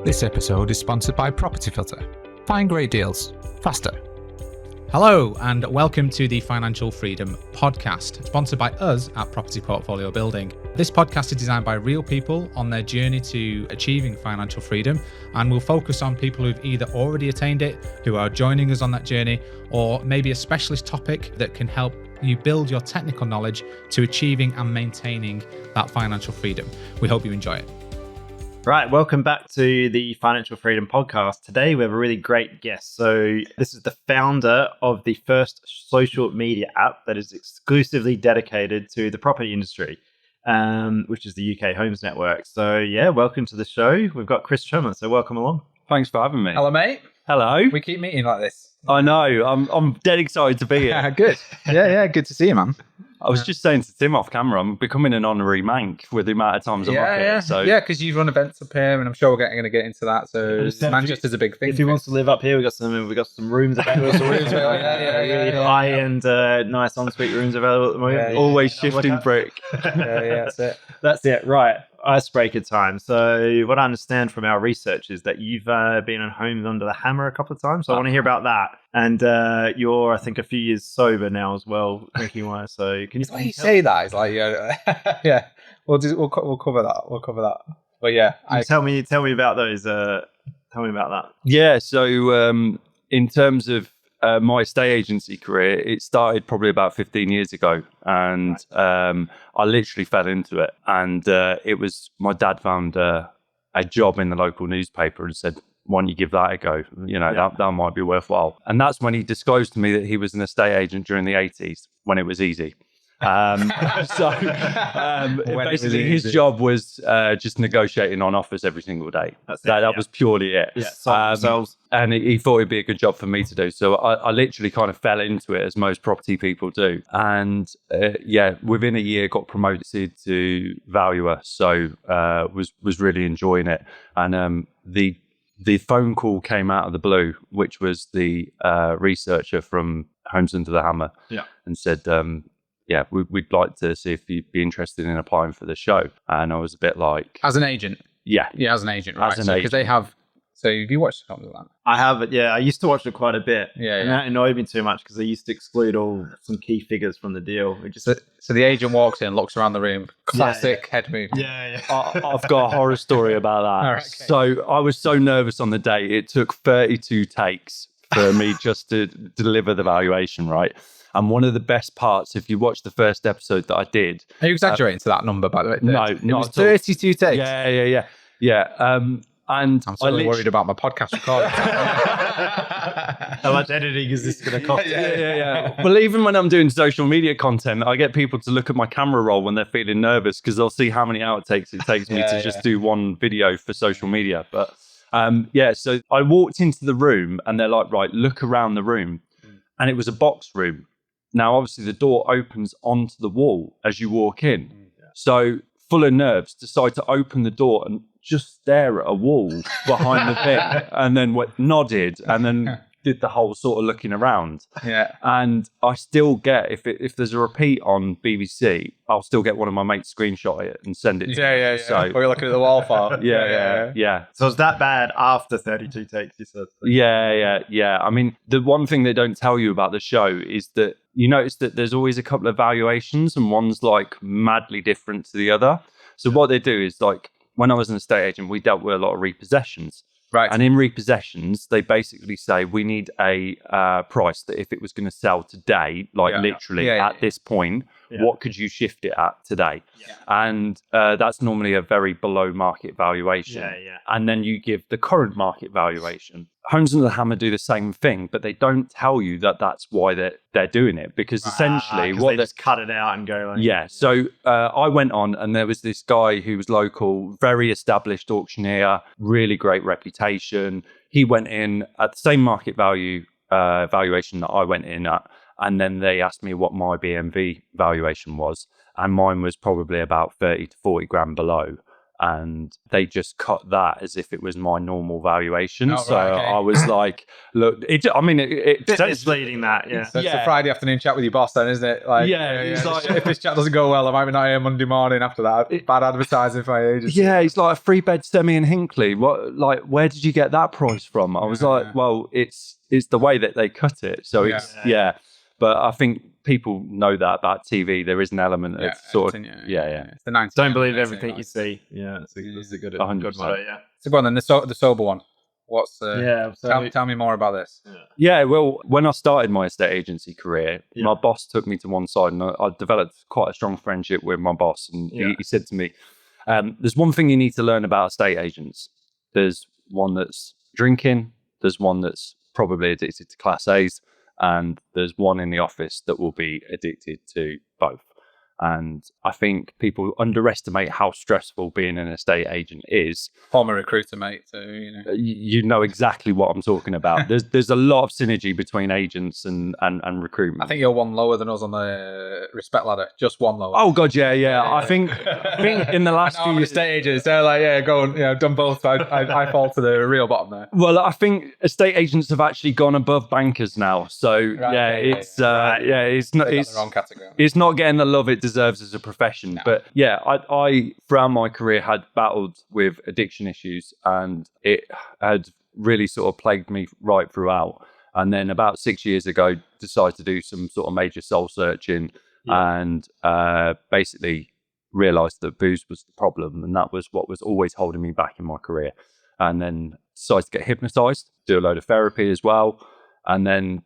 This episode is sponsored by Property Filter. Find great deals faster. Hello and welcome to the Financial Freedom Podcast, sponsored by us at Property Portfolio Building. This podcast is designed by real people on their journey to achieving financial freedom, and we'll focus on people who've either already attained it, who are joining us on that journey, or maybe a specialist topic that can help you build your technical knowledge to achieving and maintaining that financial freedom. We hope you enjoy it. Right, welcome back to the Financial Freedom Podcast. Today we have a really great guest. So this is the founder of the first social media app that is exclusively dedicated to the property industry, which is the UK Homes Network. So yeah, welcome to the show. We've got Chris Tremlett, so welcome along. Thanks for having me. Hello, mate. Hello. We keep meeting like this. I know. I'm dead excited to be here. Good. Yeah, good to see you, man. I was just saying to Tim off camera, I'm becoming an honorary mank with the amount of times I'm up here. So because you run events up here, and I'm sure we're going to get into that. So Manchester's a big thing. If he wants to live up here, we got some rooms available. Really high-end, nice ensuite rooms available at the moment. Always shifting brick. That's it. That's it. Right. Icebreaker time. So what I understand from our research is that you've been on Homes Under the Hammer a couple of times. So I want to hear about that. And you're, I think, a few years sober now as well, drinking wise. So can you say that? It's like, yeah. We'll cover that. We'll cover that. But yeah, tell me about those. Tell me about that. Yeah. So in terms of my estate agency career, it started probably about 15 years ago, and I literally fell into it. And it was my dad found a job in the local newspaper and said, "Why don't you give that a go? That might be worthwhile." And that's when he disclosed to me that he was an estate agent during the 80s when it was easy. Basically his job was just negotiating on offers every single day. That was purely it. And he thought it'd be a good job for me to do. So I literally kind of fell into it, as most property people do. And within a year got promoted to valuer. So was really enjoying it. And the phone call came out of the blue, which was the researcher from Homes Under the Hammer, and said, we'd like to see if you'd be interested in applying for the show. And I was a bit like... As an agent? Yeah, as an agent, right. Because they have... So have you watched something like that? I have it, yeah. I used to watch it quite a bit. And that annoyed me too much because they used to exclude some key figures from the deal. So the agent walks in, looks around the room, classic head move. I've got a horror story about that. All right, okay. So I was so nervous on the day. It took 32 takes for me just to deliver the valuation, right? And one of the best parts, if you watch the first episode that I did... Are you exaggerating to that number, by the way? No, it was 32 takes? Yeah. And I'm so worried about my podcast recording. How much editing is this going to cost? Yeah. Well, even when I'm doing social media content, I get people to look at my camera roll when they're feeling nervous because they'll see how many outtakes it takes me to just do one video for social media. But so I walked into the room and they're like, right, look around the room. And it was a box room. Now, obviously, the door opens onto the wall as you walk in. So, full of nerves, decide to open the door and just stare at a wall behind the thing, and then nodded, and then did the whole sort of looking around. Yeah. And I still get, if there's a repeat on BBC, I'll still get one of my mates screenshot it and send it to me. So, or you're looking at the wall file. Yeah. So it's that bad after 32 takes, you said? Yeah. I mean, the one thing they don't tell you about the show is that you notice that there's always a couple of valuations and one's like madly different to the other. So what they do is, like, when I was an estate agent, we dealt with a lot of repossessions. Right. And in repossessions, they basically say we need a price that if it was going to sell today, at this point, what could you shift it at today? Yeah. And that's normally a very below market valuation. And then you give the current market valuation. Homes Under the Hammer do the same thing, but they don't tell you that that's why they're doing it, because essentially what they just cut it out and go like... So I went on and there was this guy who was local, very established auctioneer, really great reputation. He went in at the same market valuation that I went in at, and then they asked me what my BMV valuation was, and mine was probably about 30 to 40 grand below. and they just cut that as if it was my normal valuation. Oh, so right, okay. I was like, look, it's leading that. Yeah. So it's a Friday afternoon chat with your boss then, isn't it? Like, He's like, if this chat doesn't go well, I might be not here Monday morning after that. Bad advertising for my agency. Yeah, he's like, a 3-bed semi in Hinckley. What, like, where did you get that price from? I was like, well, it's the way that they cut it. So it's But I think people know that about TV. There is an element of sort of It's the 90s. Don't believe everything you see. Yeah, it's a good motto. Yeah. So go on then. The sober one. What's tell me more about this. Yeah, well, when I started my estate agency career, my boss took me to one side, and I developed quite a strong friendship with my boss. And he said to me, "There's one thing you need to learn about estate agents. There's one that's drinking. There's one that's probably addicted to Class A's. And there's one in the office that will be addicted to both." And I think people underestimate how stressful being an estate agent is. Former recruiter, mate. So you know exactly what I'm talking about. There's a lot of synergy between agents and recruitment. I think you're one lower than us on the respect ladder. Just one lower. Oh god, yeah. I think in the last few years, estate agents, they're like, go on, done both. I fall to the real bottom there. Well, I think estate agents have actually gone above bankers now. So it's not the wrong category. It's not getting the love it deserves as a profession. No. But I throughout my career had battled with addiction issues, and it had really sort of plagued me right throughout. And then about 6 years ago, decided to do some sort of major soul searching and basically realised that booze was the problem, and that was what was always holding me back in my career. And then decided to get hypnotised, do a load of therapy as well, and then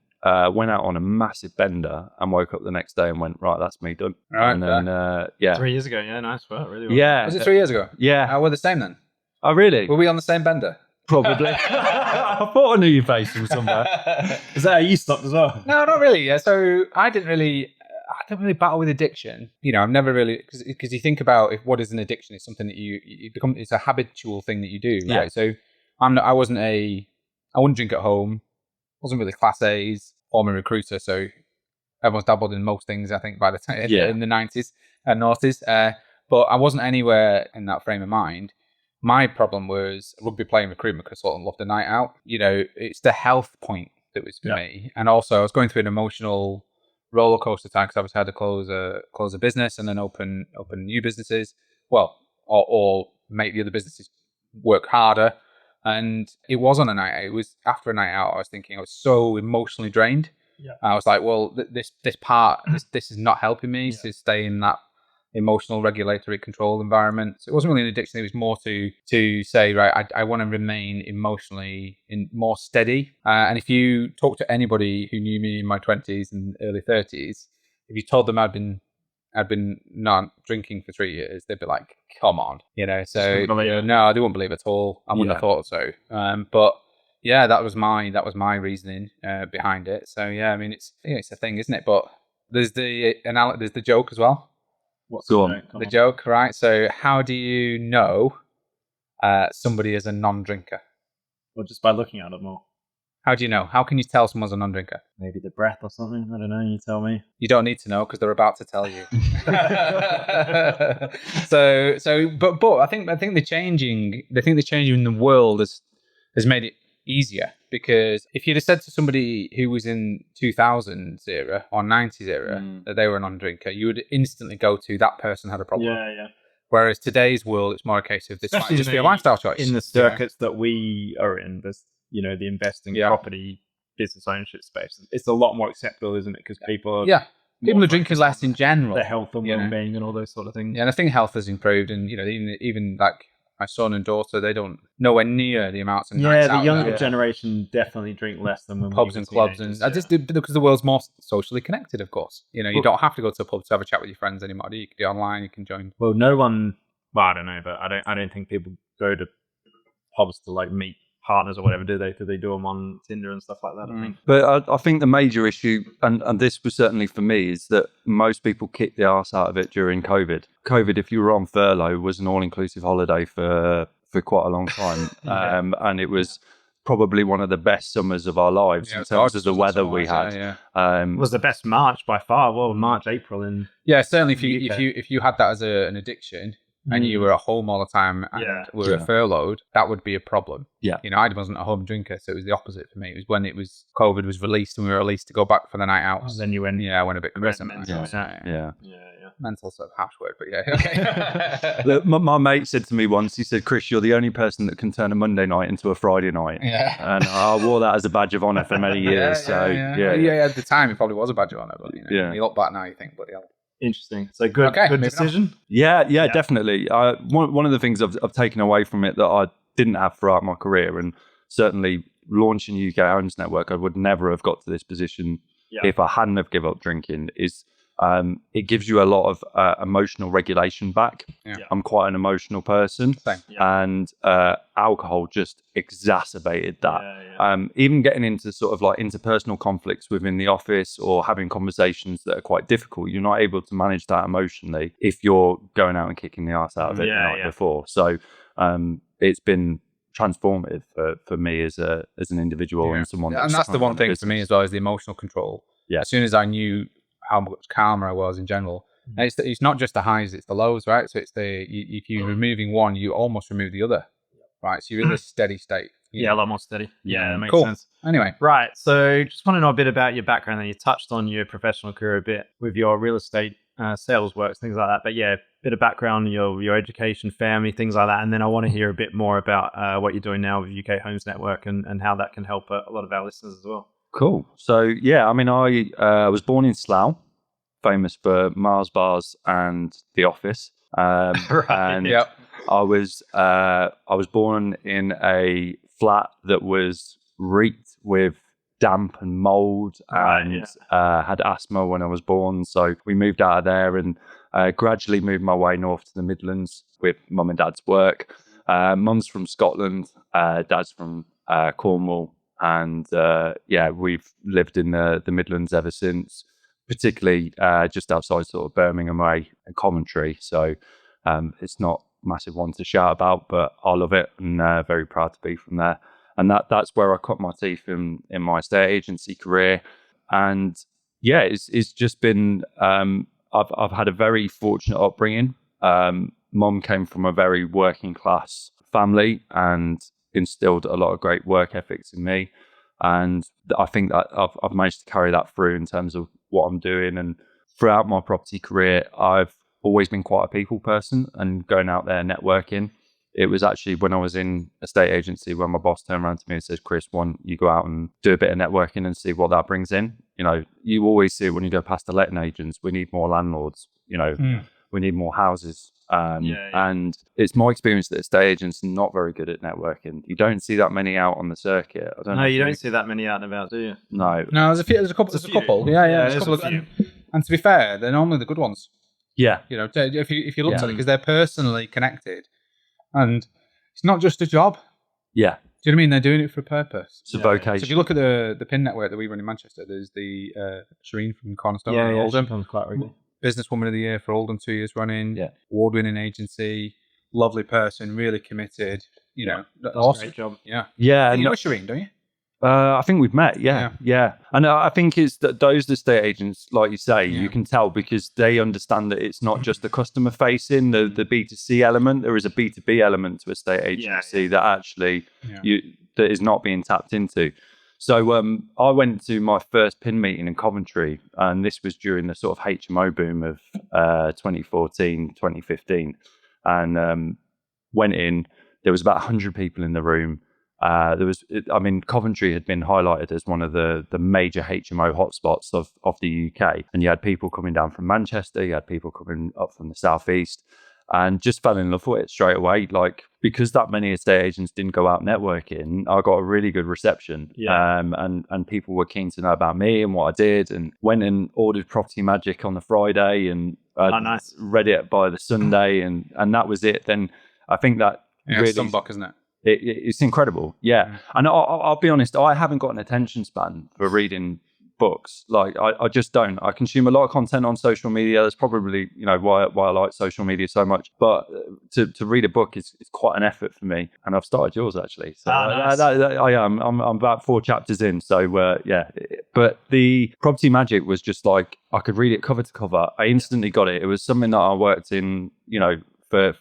went out on a massive bender and woke up the next day and went, right, that's me done. Right, and then 3 years ago, nice work, really well. Yeah. Was it 3 years ago? Yeah. We're the same then. Oh, really? Were we on the same bender? Probably. I thought I knew your face from somewhere. Is that how you stopped as well? No, not really. Yeah. So I don't really battle with addiction. I've never really, because you think about what is an addiction. It's something that you become. It's a habitual thing that you do. Right? Yeah. So I wouldn't drink at home. Wasn't really Class A's. Former recruiter, so everyone's dabbled in most things. I think by the time in the 90s and noughties, but I wasn't anywhere in that frame of mind. My problem was rugby playing recruitment because I sort of loved a night out. It's the health point that was for me, and also I was going through an emotional roller coaster time because I was had to close a business and then open new businesses. Well, or make the other businesses work harder. And it was on a night out. It was after a night out. I was thinking I was so emotionally drained. Yeah. I was like, well, this is not helping me to stay in that emotional regulatory control environment. So it wasn't really an addiction. It was more to say, right, I want to remain emotionally more steady. And if you talk to anybody who knew me in my 20s and early 30s, if you told them I'd been not drinking for 3 years, they'd be like, come on, so no, they wouldn't believe it at all. I wouldn't have thought so. But yeah, that was my reasoning behind it. So yeah, I mean, it's a thing, isn't it? But there's the joke as well. What's the joke, right? So how do you know somebody is a non-drinker? Well, just by looking at them all. How do you know? How can you tell someone's a non-drinker? Maybe the breath or something. I don't know. You tell me. You don't need to know because they're about to tell you. But I think the changing in the world has made it easier, because if you'd have said to somebody who was in 2000s era or 90s era that they were a non-drinker, you would instantly go to that person had a problem. Yeah. Whereas today's world, it's more a case of this might just be a lifestyle choice. In the circuits that we are in, there's the investing, property, business ownership space, it's a lot more acceptable, isn't it? Because people are drinking less in general. Their health and well-being and all those sort of things. Yeah, and I think health has improved, and even like my son and daughter, they don't nowhere near the amounts of nights out. The younger generation definitely drink less than when pubs and clubs, and because the world's more socially connected. Of course, you don't have to go to a pub to have a chat with your friends anymore. You can do it online. You can join. Well, no one. Well, I don't know, but I don't think people go to pubs to like meet partners or whatever, do they? Do they do them on Tinder and stuff like that? I think. But I think the major issue, and this was certainly for me, is that most people kicked the arse out of it during COVID. COVID, if you were on furlough, was an all-inclusive holiday for quite a long time, and it was probably one of the best summers of our lives in terms of the weather we had. It was the best March by far. Well, March, April, and certainly if you had that as an addiction. and you were at home all the time and were furloughed, that would be a problem. Yeah. I wasn't a home drinker, so it was the opposite for me. It was when COVID was released and we were released to go back for the night out. Then you went... Yeah, I went a bit crazy. Yeah. Mental sort of harsh word, but okay. Look, my mate said to me once, he said, Chris, you're the only person that can turn a Monday night into a Friday night. Yeah. And I wore that as a badge of honour for many years. At the time, it probably was a badge of honour, but when you look back now, you think, bloody hell. Interesting. So good decision. Yeah, definitely. One of the things I've taken away from it that I didn't have throughout my career, and certainly launching UK Owners Network, I would never have got to this position if I hadn't have given up drinking, is it gives you a lot of emotional regulation back. I'm quite an emotional person, and alcohol just exacerbated that. Even getting into sort of like interpersonal conflicts within the office or having conversations that are quite difficult, you're not able to manage that emotionally if you're going out and kicking the arse out of it the night before. So it's been transformative for me as an individual and someone. And that's the one thing for me as well, is the emotional control. As soon as I knew how much calmer I was in general. And it's not just the highs, it's the lows, right? So it's if you're removing one, you almost remove the other, right? So you're in this steady state. A lot more steady. Yeah, that makes sense. Anyway. Right, so just want to know a bit about your background. And you touched on your professional career a bit with your real estate sales works, things like that. But a bit of background, your education, family, things like that. And then I want to hear a bit more about what you're doing now with UK Homes Network and how that can help a lot of our listeners as well. Cool. So I was born in Slough, famous for Mars bars and The Office. I was born in a flat that was reeked with damp and mold, and had asthma when I was born. So we moved out of there and gradually moved my way north to the Midlands with mum and dad's work. Mum's from Scotland, dad's from Cornwall. And we've lived in the Midlands ever since, particularly just outside sort of Birmingham way and Coventry. So it's not a massive one to shout about, but I love it and very proud to be from there. And that's where I cut my teeth in my estate agency career. And it's just been I've had a very fortunate upbringing. Mum came from a very working class family and instilled a lot of great work ethics in me, and I think that I've managed to carry that through in terms of what I'm doing. And throughout my property career, I've always been quite a people person and going out there networking. It was actually when I was in a estate agency when my boss turned around to me and says, Chris, why don't you go out and do a bit of networking and see what that brings in? You always see it when you go past the letting agents, we need more landlords, we need more houses. And it's my experience that estate agents are not very good at networking. You don't see that many out on the circuit. You don't see that many out and about, do you? No. There's a couple. There's a couple. And to be fair, they're normally the good ones. Yeah. If you look at it, because they're personally connected, and it's not just a job. Yeah. Do you know what I mean? They're doing it for a purpose. It's a vocation. So if you look at the PIN network that we run in Manchester, there's the Shireen from Cornerstone. Oldham. She comes quite regularly. Businesswoman of the Year for Oldham 2 years running. Yeah. Award-winning agency. Lovely person, really committed. That's awesome. A great job. Yeah. Yeah. You know Shireen, don't you? I think we've met. Yeah. And I think it's that those estate agents, like you say, you can tell because they understand that it's not just the customer facing, the B2C element. There is a B2B element to estate agency that actually that is not being tapped into. So I went to my first PIN meeting in Coventry, and this was during the sort of HMO boom of 2014, 2015. And went in, there was about 100 people in the room. Coventry had been highlighted as one of the major HMO hotspots of the UK. And you had people coming down from Manchester, you had people coming up from the southeast, and just fell in love with it straight away. Like, because that many estate agents didn't go out networking, I got a really good reception. And people were keen to know about me and what I did, and went and ordered Property Magic on the Friday and read it by the Sunday, and that was it. Then I think that really... It's Sunbuck, isn't it? It's incredible. Yeah. And I'll be honest, I haven't got an attention span for reading books. Like, I just don't. I consume a lot of content on social media. That's probably, why I like social media so much. But to read a book is quite an effort for me. And I've started yours, actually. So nice. I am. I'm about 4 chapters in. So, yeah. But the Property Magic was just like, I could read it cover to cover. I instantly got it. It was something that I worked in,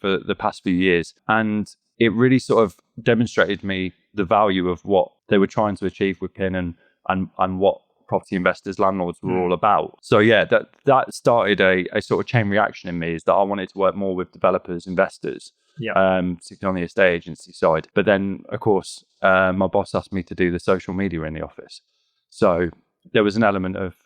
for the past few years. And it really sort of demonstrated me the value of what they were trying to achieve with PIN and what property investors, landlords were all about. So yeah, that started a sort of chain reaction in me, is that I wanted to work more with developers, investors, particularly on the estate agency side. But then, of course, my boss asked me to do the social media in the office. So there was an element of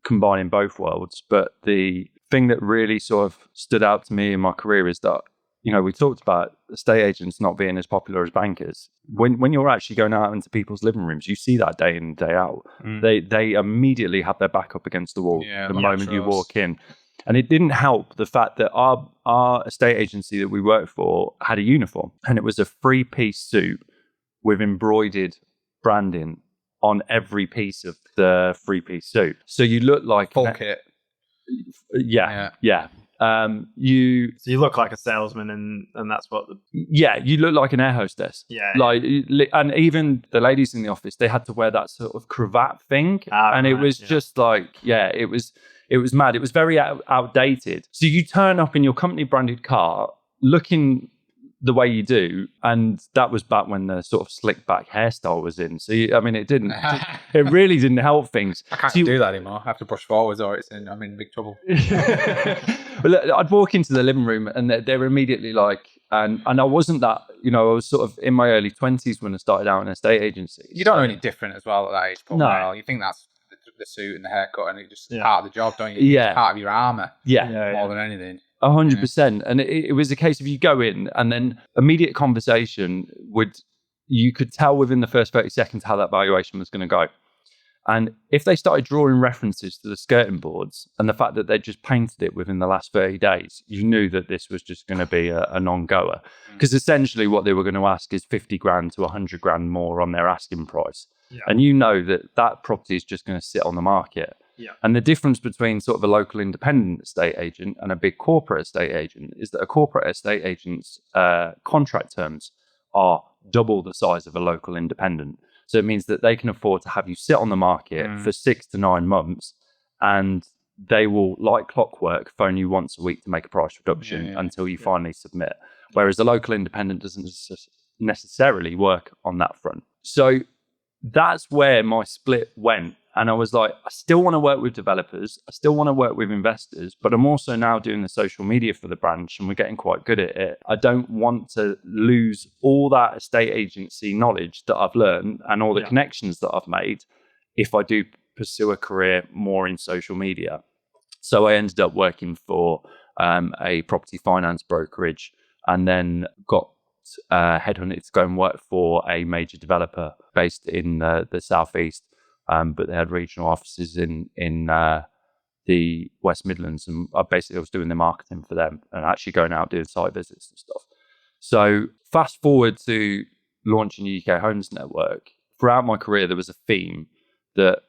combining both worlds. But the thing that really sort of stood out to me in my career is that, you know, we talked about estate agents not being as popular as bankers. When you're actually going out into people's living rooms, you see that day in and day out. They immediately have their back up against the wall the moment you walk in. And it didn't help the fact that our estate agency that we worked for had a uniform, and it was a 3-piece suit with embroidered branding on every piece of the 3-piece suit. So you look like full kit. Yeah. So you look like a salesman, and that's what you look like an air hostess. And even the ladies in the office, they had to wear that sort of cravat thing, and it was just like it was mad. It was very outdated. So you turn up in your company branded car looking the way you do, and that was back when the sort of slick back hairstyle was in. So it really didn't help things. I can't do that anymore. I have to brush forwards, or I'm in big trouble. But look, I'd walk into the living room, and they're immediately like, and I wasn't that, you know, I was sort of in my early 20s when I started out in an estate agency. You don't know any different as well at that age, Paul. No. You think that's the suit and the haircut, and it's just part of the job, don't you? Yeah. It's part of your armour. More than anything. 100%. And it was a case of you go in, and then immediate conversation you could tell within the first 30 seconds how that valuation was going to go. And if they started drawing references to the skirting boards and the fact that they just painted it within the last 30 days, you knew that this was just going to be a non-goer. Because essentially what they were going to ask is 50 grand to 100 grand more on their asking price. And you know that property is just going to sit on the market. And the difference between sort of a local independent estate agent and a big corporate estate agent is that a corporate estate agent's contract terms are double the size of a local independent. So it means that they can afford to have you sit on the market for 6 to 9 months, and they will, like clockwork, phone you once a week to make a price reduction until you finally submit. Whereas the local independent doesn't necessarily work on that front. So that's where my split went. And I was like, I still want to work with developers. I still want to work with investors, but I'm also now doing the social media for the branch, and we're getting quite good at it. I don't want to lose all that estate agency knowledge that I've learned and all the connections that I've made if I do pursue a career more in social media. So I ended up working for a property finance brokerage, and then got headhunted to go and work for a major developer based in the southeast. But they had regional offices in the West Midlands, and I was doing the marketing for them and actually going out doing site visits and stuff. So fast forward to launching UK Homes Network. Throughout my career, there was a theme that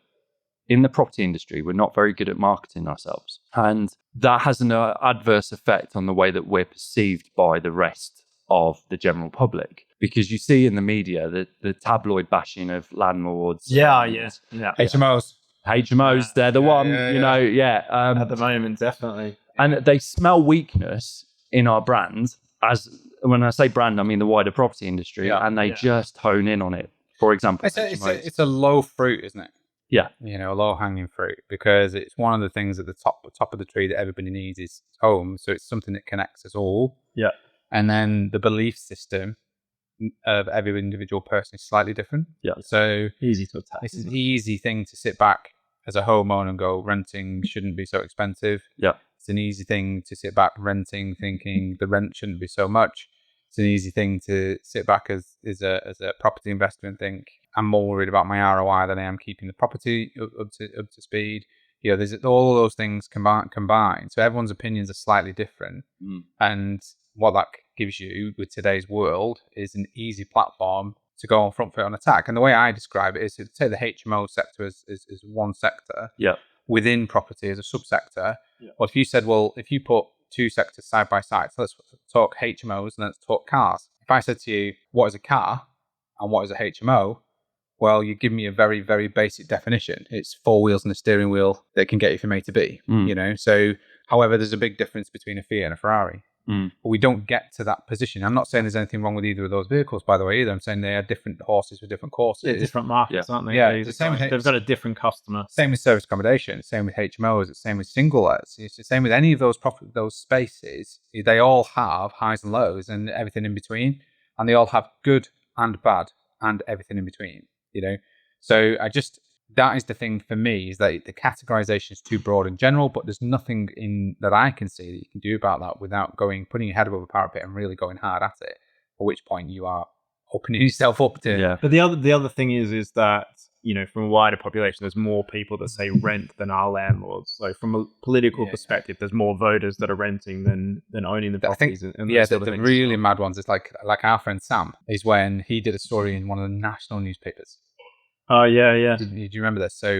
in the property industry, we're not very good at marketing ourselves. And that has an adverse effect on the way that we're perceived by the rest of the general public. Because you see in the media the tabloid bashing of landlords. HMOs, they're the one, at the moment, definitely. And they smell weakness in our brand. As when I say brand, I mean the wider property industry, and they just hone in on it. For example, it's a low fruit, isn't it? Yeah. You know, low hanging fruit, because it's one of the things at the top of the tree that everybody needs is home. So it's something that connects us all. Yeah. And then the belief system of every individual person is slightly different. Yeah. So easy to attack. This is an easy thing to sit back as a homeowner and go, renting shouldn't be so expensive. Yeah. It's an easy thing to sit back renting, thinking the rent shouldn't be so much. It's an easy thing to sit back as a property investor and think, I'm more worried about my ROI than I am keeping the property up to speed. You know, there's all those things combined. So everyone's opinions are slightly different. And what that gives you with today's world is an easy platform to go on front foot on attack. And the way I describe it is to take the HMO sector as one sector within property as a subsector. Well, if you said, if you put two sectors side by side, so let's talk HMOs and let's talk cars. If I said to you, what is a car and what is a HMO? Well, you give me a very, very basic definition. It's 4 wheels and a steering wheel that can get you from A to B, you know? So, however, there's a big difference between a Fiat and a Ferrari. But we don't get to that position. I'm not saying there's anything wrong with either of those vehicles, by the way, either. I'm saying they are different horses with different courses. They're different markets, aren't they? Yeah, they've got a different customer. Same with service accommodation, same with HMOs, it's same with single lets. It's the same with any of those spaces. They all have highs and lows and everything in between. And they all have good and bad and everything in between, So that is the thing for me, is that the categorization is too broad in general, but there's nothing that I can see that you can do about that without putting your head above a parapet and really going hard at it, at which point you are opening yourself up to... Yeah. But the other thing is that, from a wider population, there's more people that say rent than are landlords. So from a political perspective, there's more voters that are renting than owning the properties. The really mad ones is like our friend Sam, is when he did a story in one of the national newspapers. Oh, yeah. Do you remember this? So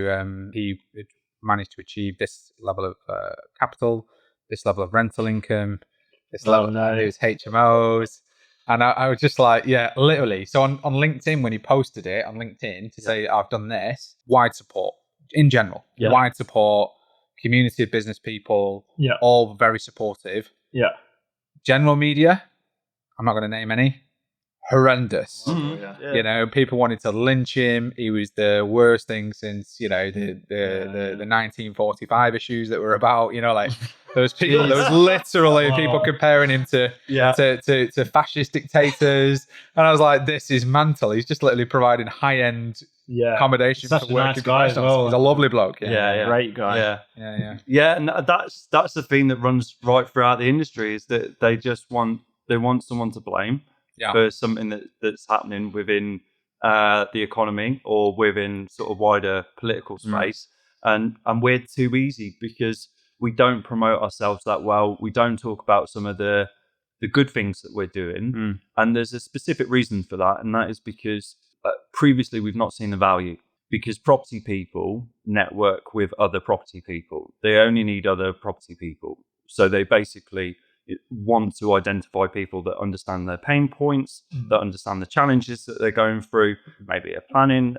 he managed to achieve this level of capital, this level of rental income, this level of his HMOs. And I was just like, yeah, literally. So on LinkedIn, when he posted it on LinkedIn to say, I've done this, wide support in general, wide support, community of business people, all very supportive. Yeah. General media, I'm not going to name any, horrendous. People wanted to lynch him. He was the worst thing since the 1945 issues that were about, those people. There was literally people comparing him to fascist dictators, and I was like, this is mental. He's just literally providing high-end accommodation for working nice guy as well. He's a lovely bloke. Great guy. Yeah, and that's the theme that runs right throughout the industry, is that they want someone to blame for something that's happening within the economy or within sort of wider political space. And we're too easy because we don't promote ourselves that well. We don't talk about some of the good things that we're doing. And there's a specific reason for that. And that is because previously we've not seen the value, because property people network with other property people. They only need other property people. So they basically want to identify people that understand their pain points, that understand the challenges that they're going through. Maybe a planning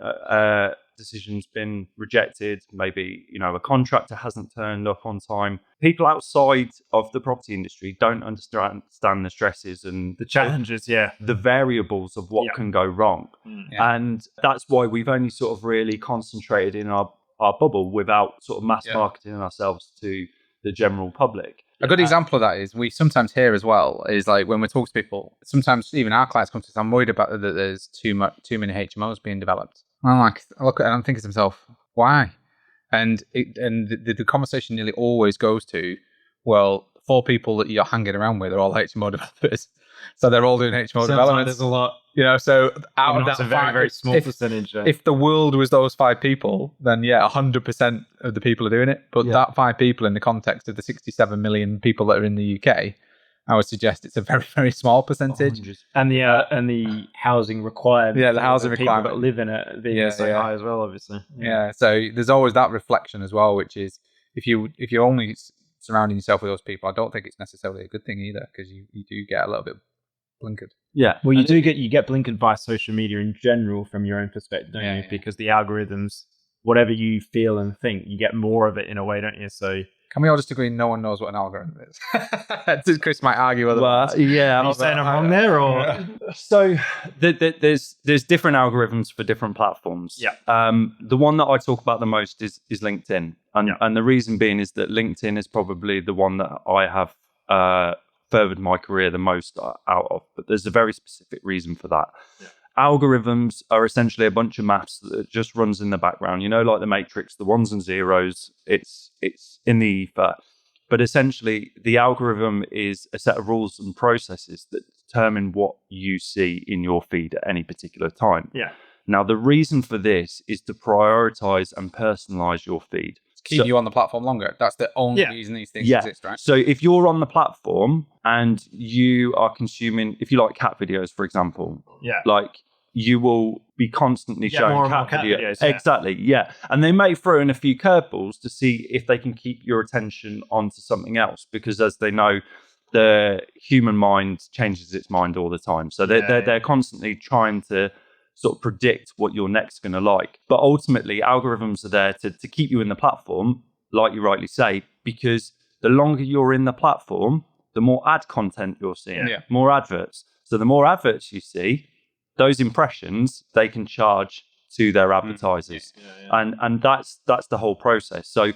decision's been rejected. Maybe, a contractor hasn't turned up on time. People outside of the property industry don't understand the stresses and the challenges, the variables of what can go wrong. And that's why we've only sort of really concentrated in our bubble without sort of mass marketing ourselves to the general public. A good example of that is we sometimes hear as well, is like when we talk to people, sometimes even our clients come to us, I'm worried about that there's too many HMOs being developed. And I'm like, I look at it and I'm thinking to myself, why? And the conversation nearly always goes to, well, 4 people that you're hanging around with are all HMO developers. So they're all doing HMO development. There's a lot. So out of that, a very, very small percentage. If the world was those 5 people, then 100% of the people are doing it. But that 5 people in the context of the 67 million people that are in the UK, I would suggest it's a very, very small percentage. And the housing required. Yeah, the housing requirement. People that live in it being so high as well, obviously. Yeah. So there's always that reflection as well, which is if you're only surrounding yourself with those people, I don't think it's necessarily a good thing either, because you do get a little bit blinkered. Yeah. Well, you get blinkered by social media in general from your own perspective, don't you? Because the algorithms, whatever you feel and think, you get more of it in a way, don't you? So can we all just agree no one knows what an algorithm is? Chris might argue otherwise. Are you saying I'm wrong there, or? So there's different algorithms for different platforms. Yeah. The one that I talk about the most is LinkedIn, and the reason being is that LinkedIn is probably the one that I have furthered my career the most out of. But there's a very specific reason for that. Yeah. Algorithms are essentially a bunch of maths that just runs in the background, like the Matrix, the ones and zeros, it's in the ether. But essentially, the algorithm is a set of rules and processes that determine what you see in your feed at any particular time. Yeah. Now, the reason for this is to prioritize and personalize your feed. Keep you on the platform longer. That's the only reason these things exist, right? So if you're on the platform and you are consuming, if you like cat videos, for example, like you will be constantly showing cat videos. Exactly, and they may throw in a few curveballs to see if they can keep your attention onto something else, because as they know, the human mind changes its mind all the time. So they're constantly trying to sort of predict what you're next going to like. But ultimately, algorithms are there to keep you in the platform, like you rightly say, because the longer you're in the platform, the more ad content you're seeing, more adverts. So the more adverts you see, those impressions they can charge to their advertisers. And that's the whole process. So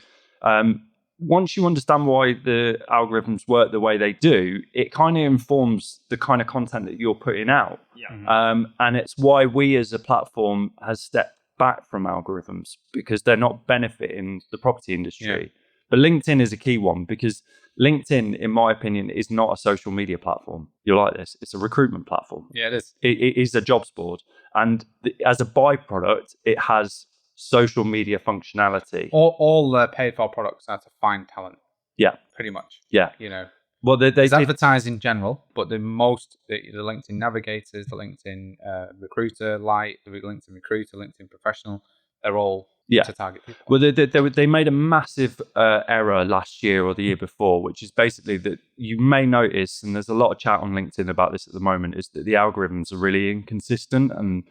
once you understand why the algorithms work the way they do, it kind of informs the kind of content that you're putting out. And it's why we as a platform has stepped back from algorithms, because they're not benefiting the property industry. But LinkedIn is a key one, because LinkedIn, in my opinion, is not a social media platform. You're like this. It's a recruitment platform. Yeah, it is. It is a jobs board. And as a byproduct, it has social media functionality. All paid for products are to find talent. Yeah. Pretty much. Yeah. You know, well, they advertise in general, but the LinkedIn Navigators, the LinkedIn Recruiter Lite, the LinkedIn Recruiter, LinkedIn Professional, they're all to target people. Well, they made a massive error last year or the year before, which is basically that you may notice, and there's a lot of chat on LinkedIn about this at the moment, is that the algorithms are really inconsistent, and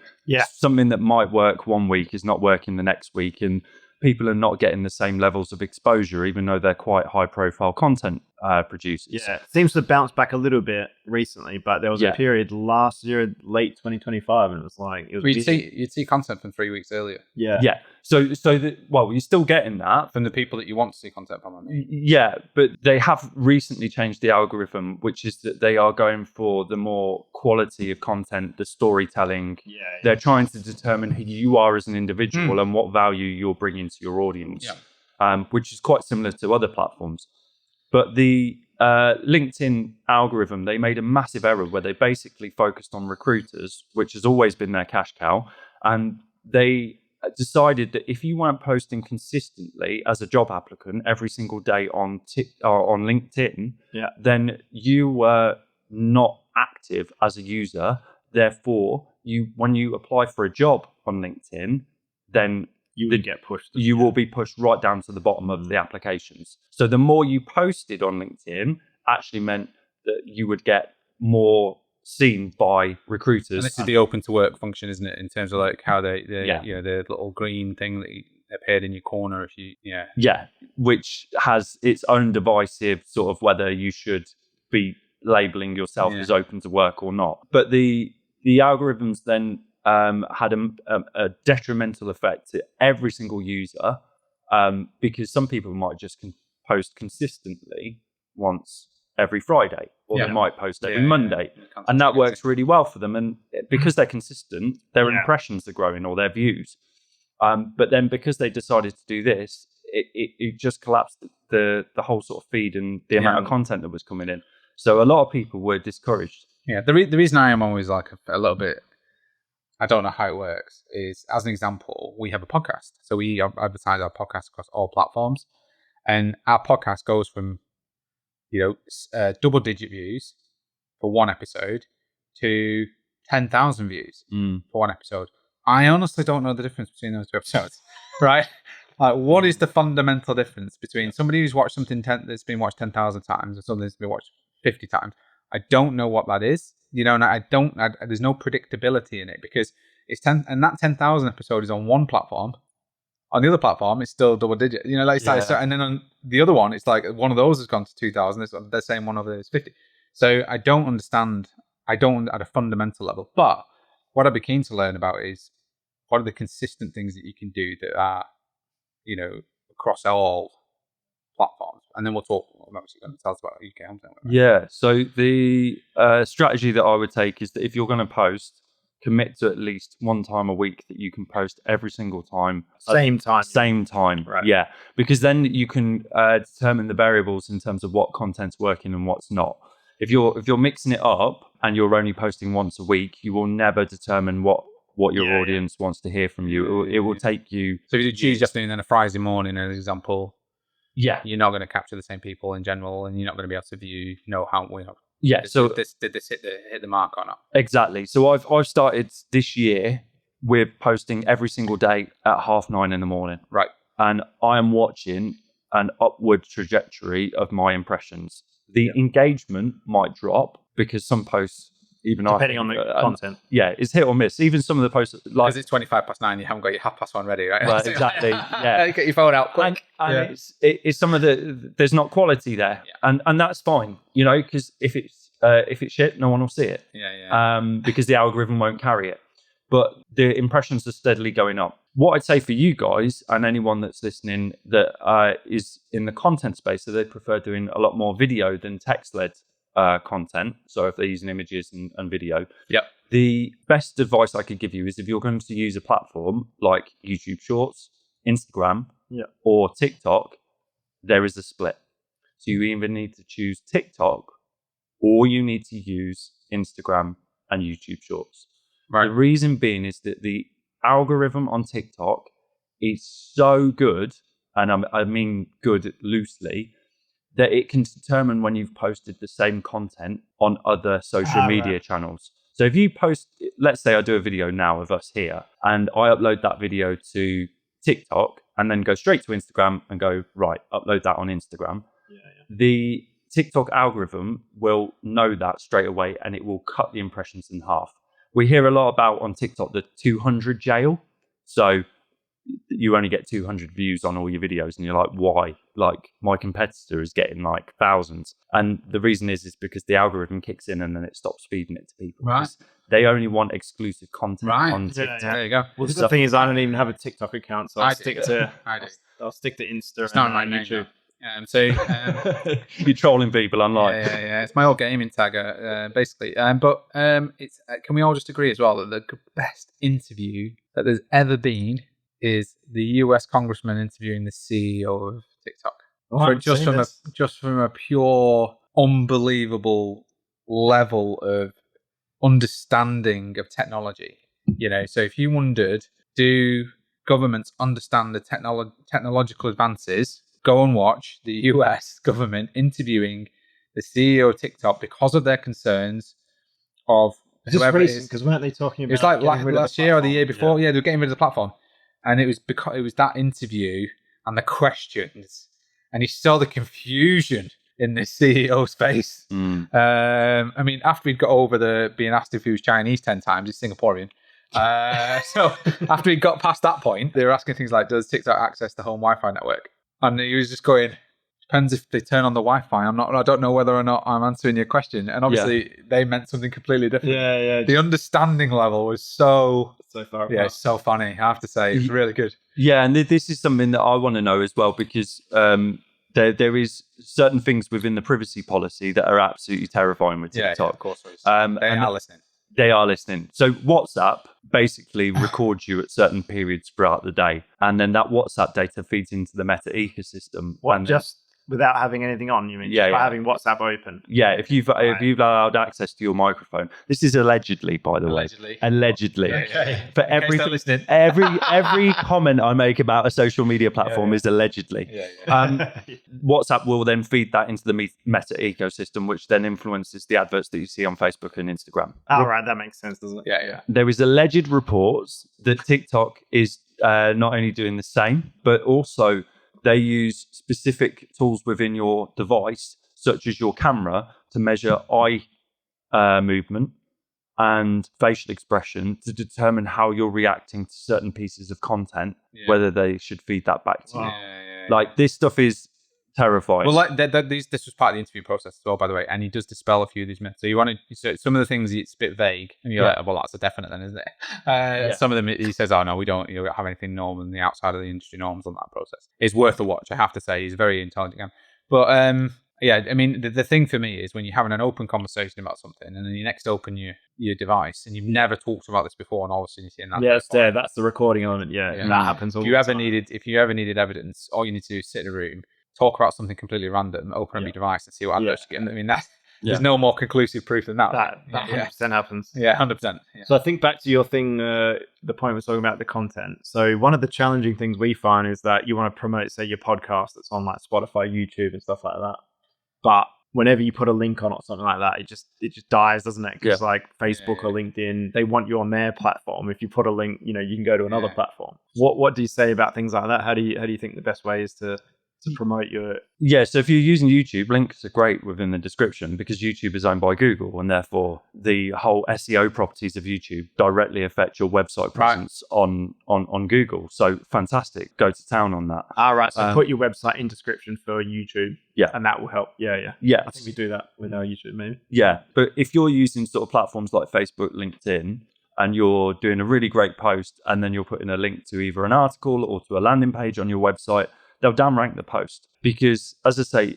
something that might work one week is not working the next week, and people are not getting the same levels of exposure, even though they're quite high-profile content producers. Yeah, it seems to bounce back a little bit recently, but there was a period last year, late 2025, and it was like you'd see content from 3 weeks earlier. Yeah. So you're still getting that from the people that you want to see content from. I mean. Yeah, but they have recently changed the algorithm, which is that they are going for the more quality of content, the storytelling. They're trying to determine who you are as an individual and what value you're bringing to your audience, which is quite similar to other platforms. But the LinkedIn algorithm, they made a massive error where they basically focused on recruiters, which has always been their cash cow. And they decided that if you weren't posting consistently as a job applicant every single day on LinkedIn, then you were not active as a user. Therefore, when you apply for a job on LinkedIn, then you would get pushed. You will be pushed right down to the bottom of the applications. So the more you posted on LinkedIn actually meant that you would get more seen by recruiters. And this is the open to work function, isn't it? In terms of like how the little green thing that appeared in your corner if you which has its own divisive sort of whether you should be labeling yourself as open to work or not. But the algorithms then had a detrimental effect to every single user, because some people might just post consistently once every Friday, or they might post every Monday, and that works really well for them. And because they're consistent, their impressions are growing, or their views. But then because they decided to do this, it just collapsed the whole sort of feed and the amount of content that was coming in. So a lot of people were discouraged. Yeah, the reason I am always like a little bit, I don't know how it works, is as an example, we have a podcast. So we advertise our podcast across all platforms, and our podcast goes from double-digit views for one episode to 10,000 views for one episode. I honestly don't know the difference between those two episodes, right? Like, what is the fundamental difference between somebody who's watched something that's been watched 10,000 times and something that's been watched 50 times? I don't know what that is, and there's no predictability in it, because it's 10, and that 10,000 episode is on one platform. On the other platform, it's still double digit, and then on the other one, it's like one of those has gone to 2,000. They're saying one of those is 50. So I don't understand. I don't at a fundamental level. But what I'd be keen to learn about is what are the consistent things that you can do that are, across all platforms. And then we'll talk. Obviously, going to tell us about UK Home Centre. Yeah. So the strategy that I would take is that if you're going to post, commit to at least one time a week that you can post every single time. Same time. Right. Yeah. Because then you can determine the variables in terms of what content's working and what's not. If you're mixing it up and you're only posting once a week, you will never determine what your audience wants to hear from you. It will take you. So if you do Tuesday afternoon and a Friday morning, as an example, you're not going to capture the same people in general, and you're not going to be able to view, how we know. Yeah. Did this hit the mark or not? Exactly. So I've started this year with posting every single day at 9:30 in the morning. Right. And I am watching an upward trajectory of my impressions. The engagement might drop because some posts even depending on the content. Yeah, it's hit or miss. Even some of the posts, like because it's 9:25, you haven't got your 1:30 ready, right? Well, exactly. Yeah, get your phone out quick. And it's some of there's not quality there, and that's fine, because if it's shit, no one will see it. Because the algorithm won't carry it. But the impressions are steadily going up. What I'd say for you guys and anyone that's listening that is in the content space, so they prefer doing a lot more video than text-led content. So if they're using images and video, the best advice I could give you is if you're going to use a platform like YouTube Shorts, Instagram, or TikTok, there is a split. So you either need to choose TikTok or you need to use Instagram and YouTube Shorts. Right. The reason being is that the algorithm on TikTok is so good, and I mean good loosely, that it can determine when you've posted the same content on other social media channels. So if you post, let's say I do a video now of us here, and I upload that video to TikTok and then go straight to Instagram and go, right, upload that on Instagram. The TikTok algorithm will know that straight away, and it will cut the impressions in half. We hear a lot about on TikTok the 200 jail. So you only get 200 views on all your videos, and you're like, why? Like, my competitor is getting like thousands. And the reason is because the algorithm kicks in and then it stops feeding it to people. Right. They only want exclusive content on TikTok. There you go. Well, the thing is, I don't even have a TikTok account, so I'll stick to Insta and YouTube. So you're trolling people online. Yeah. It's my old gaming tagger, basically. But it's can we all just agree as well that the best interview that there's ever been is the US congressman interviewing the CEO of TikTok? Just from a pure, unbelievable level of understanding of technology. So if you wondered, do governments understand the technological advances? Go and watch the US government interviewing the CEO of TikTok because of their concerns of whoever it is. Because weren't they talking about it was like last year or the year before? Yeah, they were getting rid of the platform. And it was because it was that interview and the questions, and you saw the confusion in the CEO's face. I mean, after he'd got over being asked if he was Chinese 10 times, he's Singaporean. So after he got past that point, they were asking things like, does TikTok access the home Wi-Fi network? And he was just going, depends if they turn on the Wi-Fi. I don't know whether or not I'm answering your question. And obviously they meant something completely different. The understanding level was so far. Yeah, it's so funny. I have to say, it's really good. Yeah, and this is something that I want to know as well, because there is certain things within the privacy policy that are absolutely terrifying with TikTok. Yeah, of course. They are listening. They are listening. So WhatsApp basically records you at certain periods throughout the day. And then that WhatsApp data feeds into the Meta ecosystem. Just without having anything on, you mean? Just by having WhatsApp open? Yeah, if you've allowed access to your microphone. This is allegedly, by the way. Allegedly. Okay. For every comment I make about a social media platform is allegedly. WhatsApp will then feed that into the Meta ecosystem, which then influences the adverts that you see on Facebook and Instagram. Oh, right. That makes sense, doesn't it? Yeah. There is alleged reports that TikTok is not only doing the same, but also they use specific tools within your device, such as your camera, to measure eye movement and facial expression to determine how you're reacting to certain pieces of content, whether they should feed that back to you. Like, this stuff is terrifying. Well, this was part of the interview process as well, by the way, and he does dispel a few of these myths. So some of the things, it's a bit vague, and you're like, well, that's a definite then, isn't it? Some of them, he says, oh no, we don't have anything normal in the outside of the industry norms on that process. It's worth a watch, I have to say. He's a very intelligent guy. But I mean, the thing for me is when you're having an open conversation about something, and then you next open your device, and you've never talked about this before, and all of a sudden you're seeing that. Yeah, it's there. That's the recording element. Yeah. That happens all the time. If you ever needed evidence, all you need to do is sit in a room, talk about something completely random, open up your device and see what adverts you get. I mean, there's no more conclusive proof than that. That 100% happens. Yeah, 100%. Yeah. So I think back to your thing, the point was talking about the content. So one of the challenging things we find is that you want to promote, say, your podcast that's on like Spotify, YouTube and stuff like that. But whenever you put a link on or something like that, it just dies, doesn't it? Because like Facebook or LinkedIn, they want you on their platform. If you put a link, you can go to another platform. What do you say about things like that? How do you think the best way is to to promote your... Yeah, so if you're using YouTube, links are great within the description because YouTube is owned by Google, and therefore the whole SEO properties of YouTube directly affect your website presence on Google. So fantastic. Go to town on that. All right. So put your website in description for YouTube. Yeah. And that will help. Yeah. Yeah. I think we do that with our YouTube maybe. Yeah. But if you're using sort of platforms like Facebook, LinkedIn, and you're doing a really great post, and then you're putting a link to either an article or to a landing page on your website, they'll down rank the post because, as I say,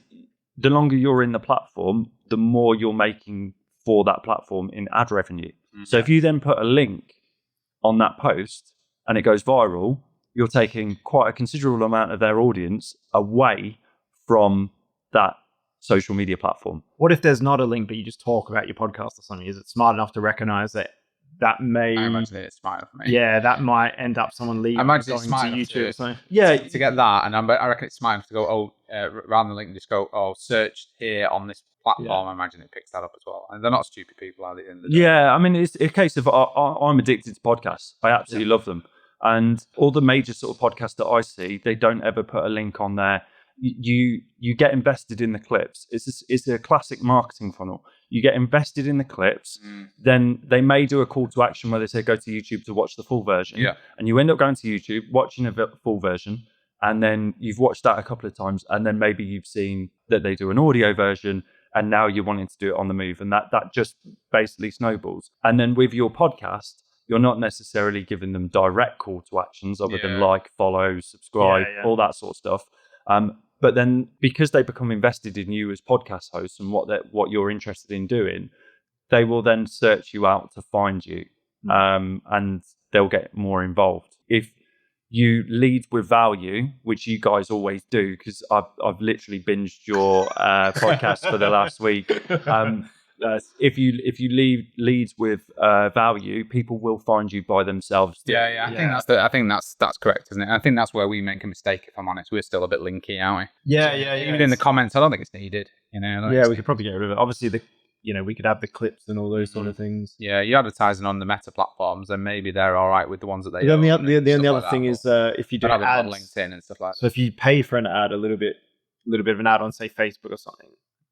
the longer you're in the platform, the more you're making for that platform in ad revenue. Mm-hmm. So if you then put a link on that post and it goes viral, you're taking quite a considerable amount of their audience away from that social media platform. What if there's not a link, but you just talk about your podcast or something? Is it smart enough to recognize that may... I imagine it's smart enough for me. Yeah, that might end up someone leaving. I imagine it's smart enough YouTube or something. Yeah, to get that, and I reckon it's smart enough to go, rather than link, just go, search here on this platform. Yeah. I imagine it picks that up as well. And they're not stupid people, are they? Yeah, I mean, it's a case of I'm addicted to podcasts. I absolutely love them. And all the major sort of podcasts that I see, they don't ever put a link on there. You get invested in the clips. It's a classic marketing funnel. You get invested in the clips, then they may do a call to action where they say go to YouTube to watch the full version. Yeah. And you end up going to YouTube, watching a full version, and then you've watched that a couple of times, and then maybe you've seen that they do an audio version, and now you're wanting to do it on the move, and that just basically snowballs. And then with your podcast, you're not necessarily giving them direct call to actions other than like, follow, subscribe, all that sort of stuff. But then because they become invested in you as podcast hosts and what you're interested in doing, they will then search you out to find you, and they'll get more involved. If you lead with value, which you guys always do, because I've literally binged your podcast for the last week. If you lead with value, people will find you by themselves. I think that's correct, isn't it? I think that's where we make a mistake. If I'm honest, we're still a bit linky, aren't we? Yeah. Even in the comments, I don't think it's needed. We could probably get rid of it. Obviously, we could have the clips and all those sort of things. Yeah, you're advertising on the Meta platforms, and maybe they're all right with the ones that they. The only other thing is if you do ads on LinkedIn and stuff like that. So if you pay for an ad, a little bit of an ad on, say, Facebook or something,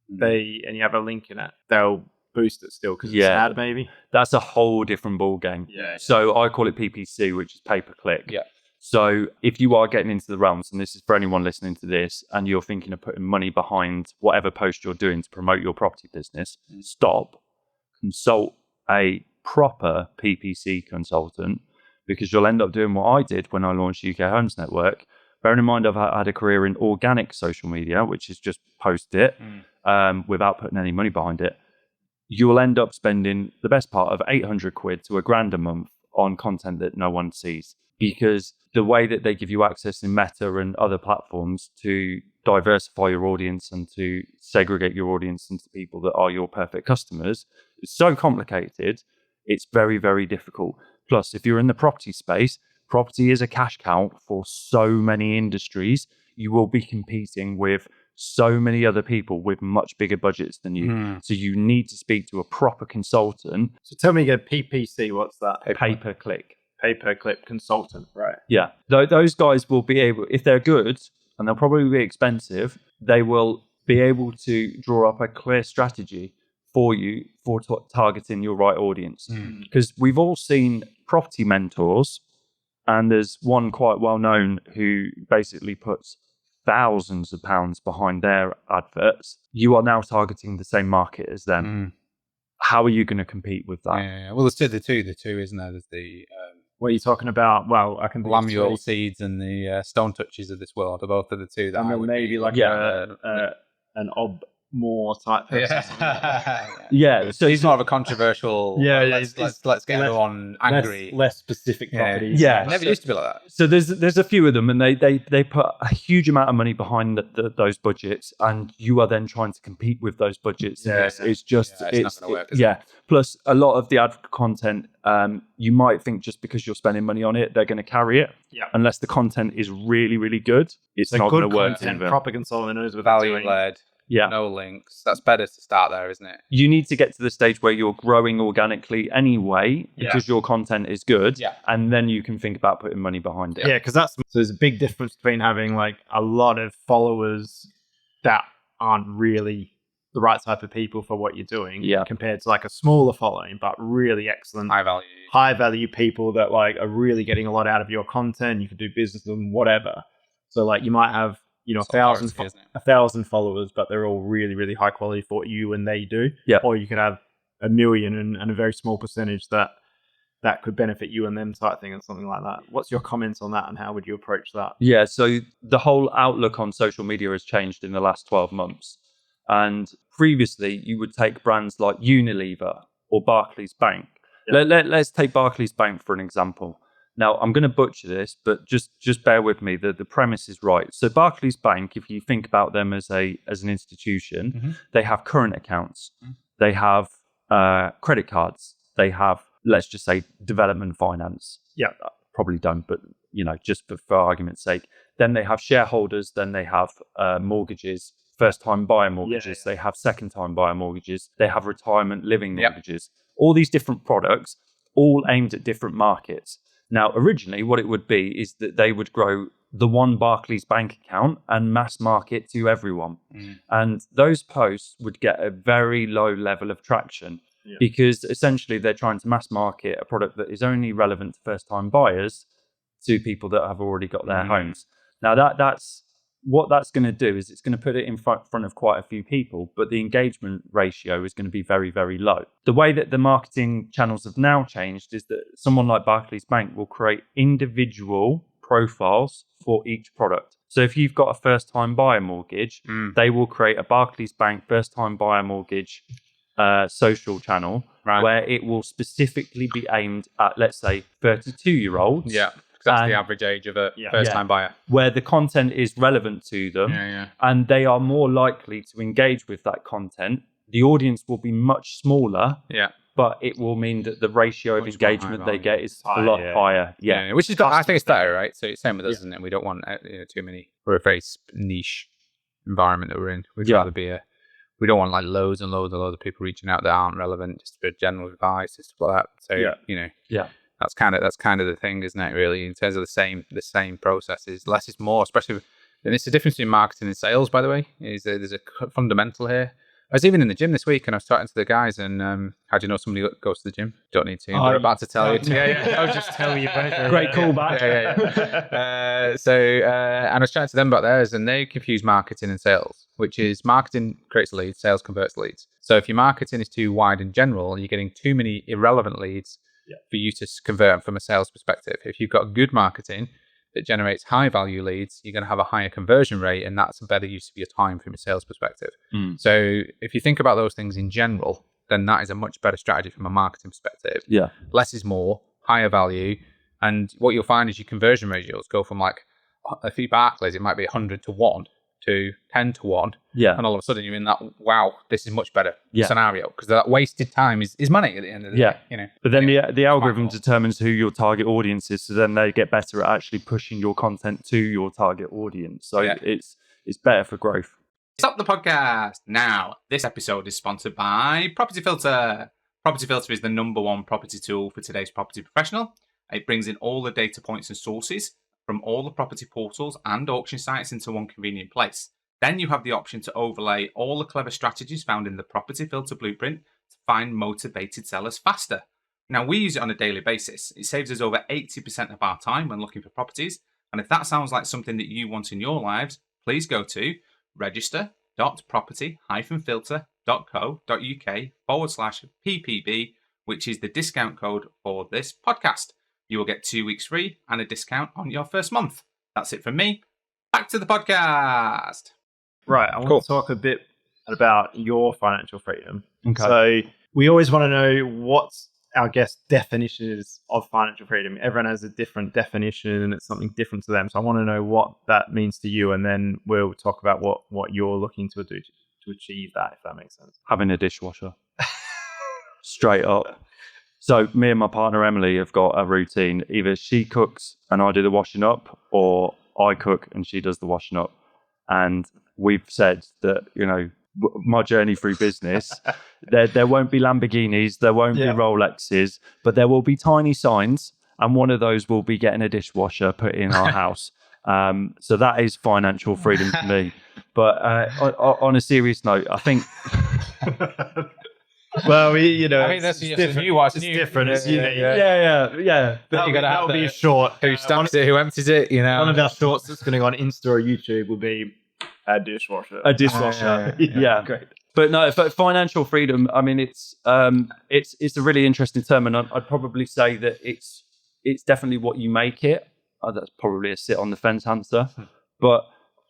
and you have a link in it, they'll boost it still because it's an ad, maybe. That's a whole different ball game. Yeah. So I call it PPC, which is pay per click. Yeah. So if you are getting into the realms, and this is for anyone listening to this, and you're thinking of putting money behind whatever post you're doing to promote your property business, stop, consult a proper PPC consultant, because you'll end up doing what I did when I launched UK Homes Network. Bearing in mind, I've had a career in organic social media, which is just post it without putting any money behind it. You will end up spending the best part of 800 quid to £1,000 a month on content that no one sees, because the way that they give you access in Meta and other platforms to diversify your audience and to segregate your audience into people that are your perfect customers is so complicated. It's very, very difficult. Plus, if you're in the property space, property is a cash cow for so many industries. You will be competing with so many other people with much bigger budgets than you. So you need to speak to a proper consultant. So tell me again, PPC, what's that? Pay per click. Pay per click consultant, right? Yeah. Those guys will be able, if they're good, and they'll probably be expensive, they will be able to draw up a clear strategy for you for targeting your right audience. Because we've all seen property mentors, and there's one quite well known who basically puts thousands of pounds behind their adverts. You are now targeting the same market as them. How are you going to compete with that? Yeah. Well, there's the two, isn't there? There's the what are you talking about? Well, I can Lamuel Seeds and the Stone Touches of this world are both of the two. That maybe like an Ob Moore type person. Yeah. So he's not of a controversial. Let's get everyone angry. Less specific properties. Yeah. It never used to be like that. So there's a few of them, and they put a huge amount of money behind those budgets, and you are then trying to compete with those budgets. It's just it's not going to work. Plus, a lot of the ad content, you might think just because you're spending money on it, they're going to carry it. Yeah. Unless the content is really, really good, it's not going to work. Proper consultant knows what value led. no links. That's better to start there, isn't it? You need to get to the stage where you're growing organically anyway, because your content is good, and then you can think about putting money behind it. Yeah, because so there's a big difference between having like a lot of followers that aren't really the right type of people for what you're doing, compared to like a smaller following but really excellent high value people that like are really getting a lot out of your content. You can do business with them, whatever. So like you might have 1,000 followers, but they're all really, really high quality for what you and they do. Or you could have 1 million and a very small percentage that could benefit you and them type thing, and something like that. What's your comments on that, and how would you approach that? Yeah, so the whole outlook on social media has changed in the last 12 months. And previously, you would take brands like Unilever or Barclays Bank. Let's take Barclays Bank for an example. Now, I'm going to butcher this, but just bear with me. The premise is right. So Barclays Bank, if you think about them as an institution, they have current accounts. They have credit cards. They have, let's just say, development finance. Probably don't, but just for argument's sake. Then they have shareholders. Then they have mortgages, first-time buyer mortgages. They have second-time buyer mortgages. They have retirement living mortgages. All these different products, all aimed at different markets. Now, originally, what it would be is that they would grow the one Barclays Bank account and mass market to everyone. And those posts would get a very low level of traction because essentially they're trying to mass market a product that is only relevant to first-time buyers to people that have already got their homes. Now, that's what that's going to do is it's going to put it in front of quite a few people, but the engagement ratio is going to be very, very low. The way that the marketing channels have now changed is that someone like Barclays Bank will create individual profiles for each product. So if you've got a first-time buyer mortgage, they will create a Barclays Bank first-time buyer mortgage social channel where it will specifically be aimed at, let's say, 32-year-olds. That's the average age of a first-time buyer. Where the content is relevant to them, and they are more likely to engage with that content. The audience will be much smaller, but it will mean that the ratio of engagement they get is a lot higher. Which is, I think it's better, right? So it's same with us, isn't it? We don't want too many. We're a very niche environment that we're in. We'd rather be we don't want like loads and loads of people reaching out that aren't relevant, just for general advice and stuff like that. So That's kind of the thing, isn't it? Really, in terms of the same processes, less is more. Especially, and it's the difference between marketing and sales. By the way, there's a fundamental here. I was even in the gym this week, and I was talking to the guys. And how do you know somebody that goes to the gym? Don't need to. They're about to tell you. I'll just tell you. Great callback. And I was chatting to them about theirs, and they confuse marketing and sales, which is marketing creates leads, sales converts leads. So if your marketing is too wide and general, you're getting too many irrelevant leads for you to convert from a sales perspective. If you've got good marketing that generates high value leads, you're going to have a higher conversion rate, and that's a better use of your time from a sales perspective. So if you think about those things in general, then that is a much better strategy from a marketing perspective. Less is more, higher value. And what you'll find is your conversion ratios go from like, if you Barclays, it might be 100 to 1 to 10 to 1. And all of a sudden you're in that, wow, this is much better scenario, because that wasted time is money at the end of the day. But then the algorithm determines who your target audience is, so then they get better at actually pushing your content to your target audience. So it's better for growth. Stop the podcast now. This episode is sponsored by Property Filter. Property Filter is the #1 property tool for today's property professional. It brings in all the data points and sources from all the property portals and auction sites into one convenient place. Then you have the option to overlay all the clever strategies found in the Property Filter blueprint to find motivated sellers faster. Now, we use it on a daily basis. It saves us over 80% of our time when looking for properties. And if that sounds like something that you want in your lives, please go to register.property-filter.co.uk/PPB, which is the discount code for this podcast. You will get 2 weeks free and a discount on your first month. That's it from me. Back to the podcast. Right. I want to talk a bit about your financial freedom. So we always want to know what our guest definition is of financial freedom. Everyone has a different definition and it's something different to them. So I want to know what that means to you, and then we'll talk about what you're looking to do to achieve that, if that makes sense. Having a dishwasher. Straight up. So me and my partner Emily have got a routine. Either she cooks and I do the washing up, or I cook and she does the washing up. And we've said that, my journey through business, there won't be Lamborghinis, there won't be Rolexes, but there will be tiny signs, and one of those will be getting a dishwasher put in our house. So that is financial freedom to me. But on a serious note, I think... Well, I mean, that's different. It's different. It's unique. Yeah. But you got to have be a short. Who stamps it? Who empties it? One of our shorts that's going to go on Insta or YouTube will be a dishwasher. A dishwasher. Yeah. Great. But no, financial freedom. I mean, it's a really interesting term, and I'd probably say that it's definitely what you make it. That's probably a sit on the fence answer. But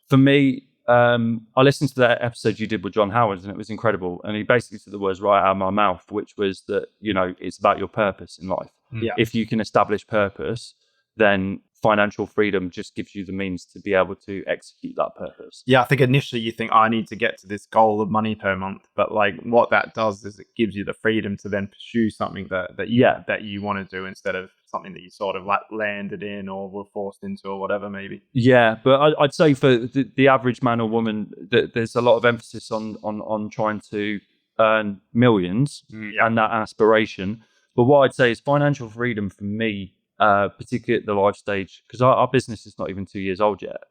for me, I listened to that episode you did with John Howard, and it was incredible. And he basically said the words right out of my mouth, which was that, it's about your purpose in life. Yeah. If you can establish purpose, then financial freedom just gives you the means to be able to execute that purpose. Yeah, I think initially you think, I need to get to this goal of money per month. But like what that does is it gives you the freedom to then pursue something that you want to do instead of something that you sort of like landed in or were forced into or whatever maybe. Yeah, but I'd say for the average man or woman, that there's a lot of emphasis on trying to earn millions and that aspiration. But what I'd say is financial freedom for me, particularly at the life stage, because our business is not even 2 years old yet.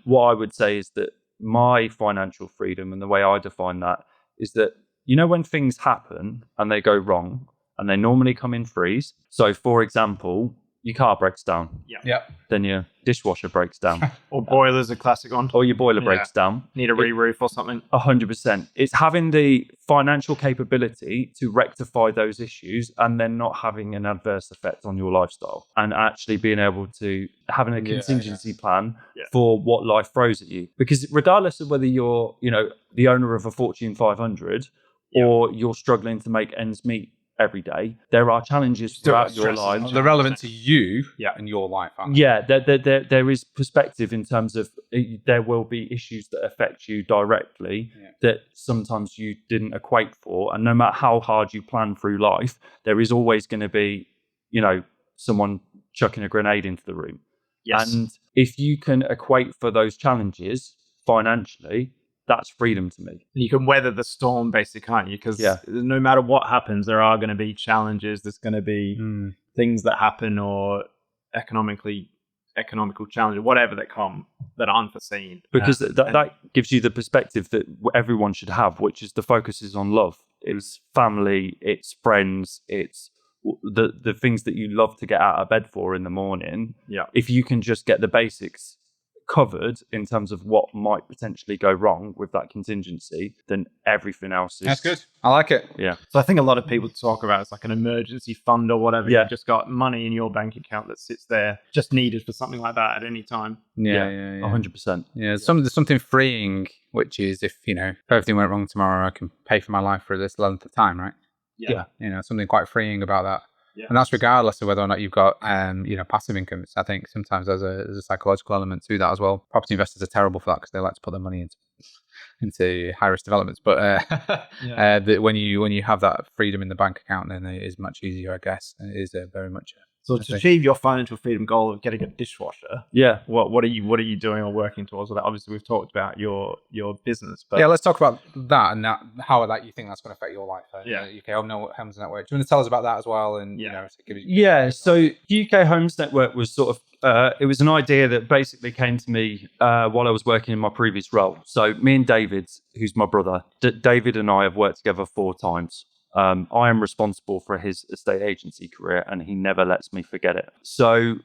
What I would say is that my financial freedom, and the way I define that, is that, when things happen and they go wrong, and they normally come in threes. So, for example, your car breaks down. Yeah. Then your dishwasher breaks down. Or boiler's a classic one. Or your boiler breaks down. Need a re-roof or something. 100%. It's having the financial capability to rectify those issues and then not having an adverse effect on your lifestyle, and actually being able to having a contingency plan for what life throws at you. Because regardless of whether you're, the owner of a Fortune 500 or you're struggling to make ends meet every day, there are challenges throughout your life. They're relevant to you and your life, aren't they? Yeah, there is perspective in terms of there will be issues that affect you directly that sometimes you didn't equate for. And no matter how hard you plan through life, there is always going to be, someone chucking a grenade into the room. Yes. And if you can equate for those challenges financially, that's freedom to me. You can weather the storm, basically, can't you? Because no matter what happens, there are going to be challenges. There's going to be things that happen, or economical challenges, whatever that come, that are unforeseen. Because that gives you the perspective that everyone should have, which is the focus is on love. It's family, it's friends, it's the things that you love to get out of bed for in the morning. Yeah. If you can just get the basics covered in terms of what might potentially go wrong with that contingency, then everything else is... That's good. I like it. Yeah. So I think a lot of people talk about it's like an emergency fund or whatever. Yeah. You've just got money in your bank account that sits there just needed for something like that at any time. Yeah. 100%. Yeah, there's something freeing, which is if everything went wrong tomorrow, I can pay for my life for this length of time, right? Yeah. Something quite freeing about that. Yeah. And that's regardless of whether or not you've got, passive income. I think sometimes there's a psychological element to that as well. Property investors are terrible for that because they like to put their money into high risk developments. But when you have that freedom in the bank account, then it is much easier, I guess. And it is very much. So to achieve your financial freedom goal of getting a dishwasher, what are you doing or working towards with that? Obviously, we've talked about your business, but let's talk about that and how you think that's going to affect your life. UK Homes Network. Do you want to tell us about that as well? And So UK Homes Network was sort of it was an idea that basically came to me while I was working in my previous role. So me and David, who's my brother, David and I have worked together 4 times. I am responsible for his estate agency career, and he never lets me forget it. So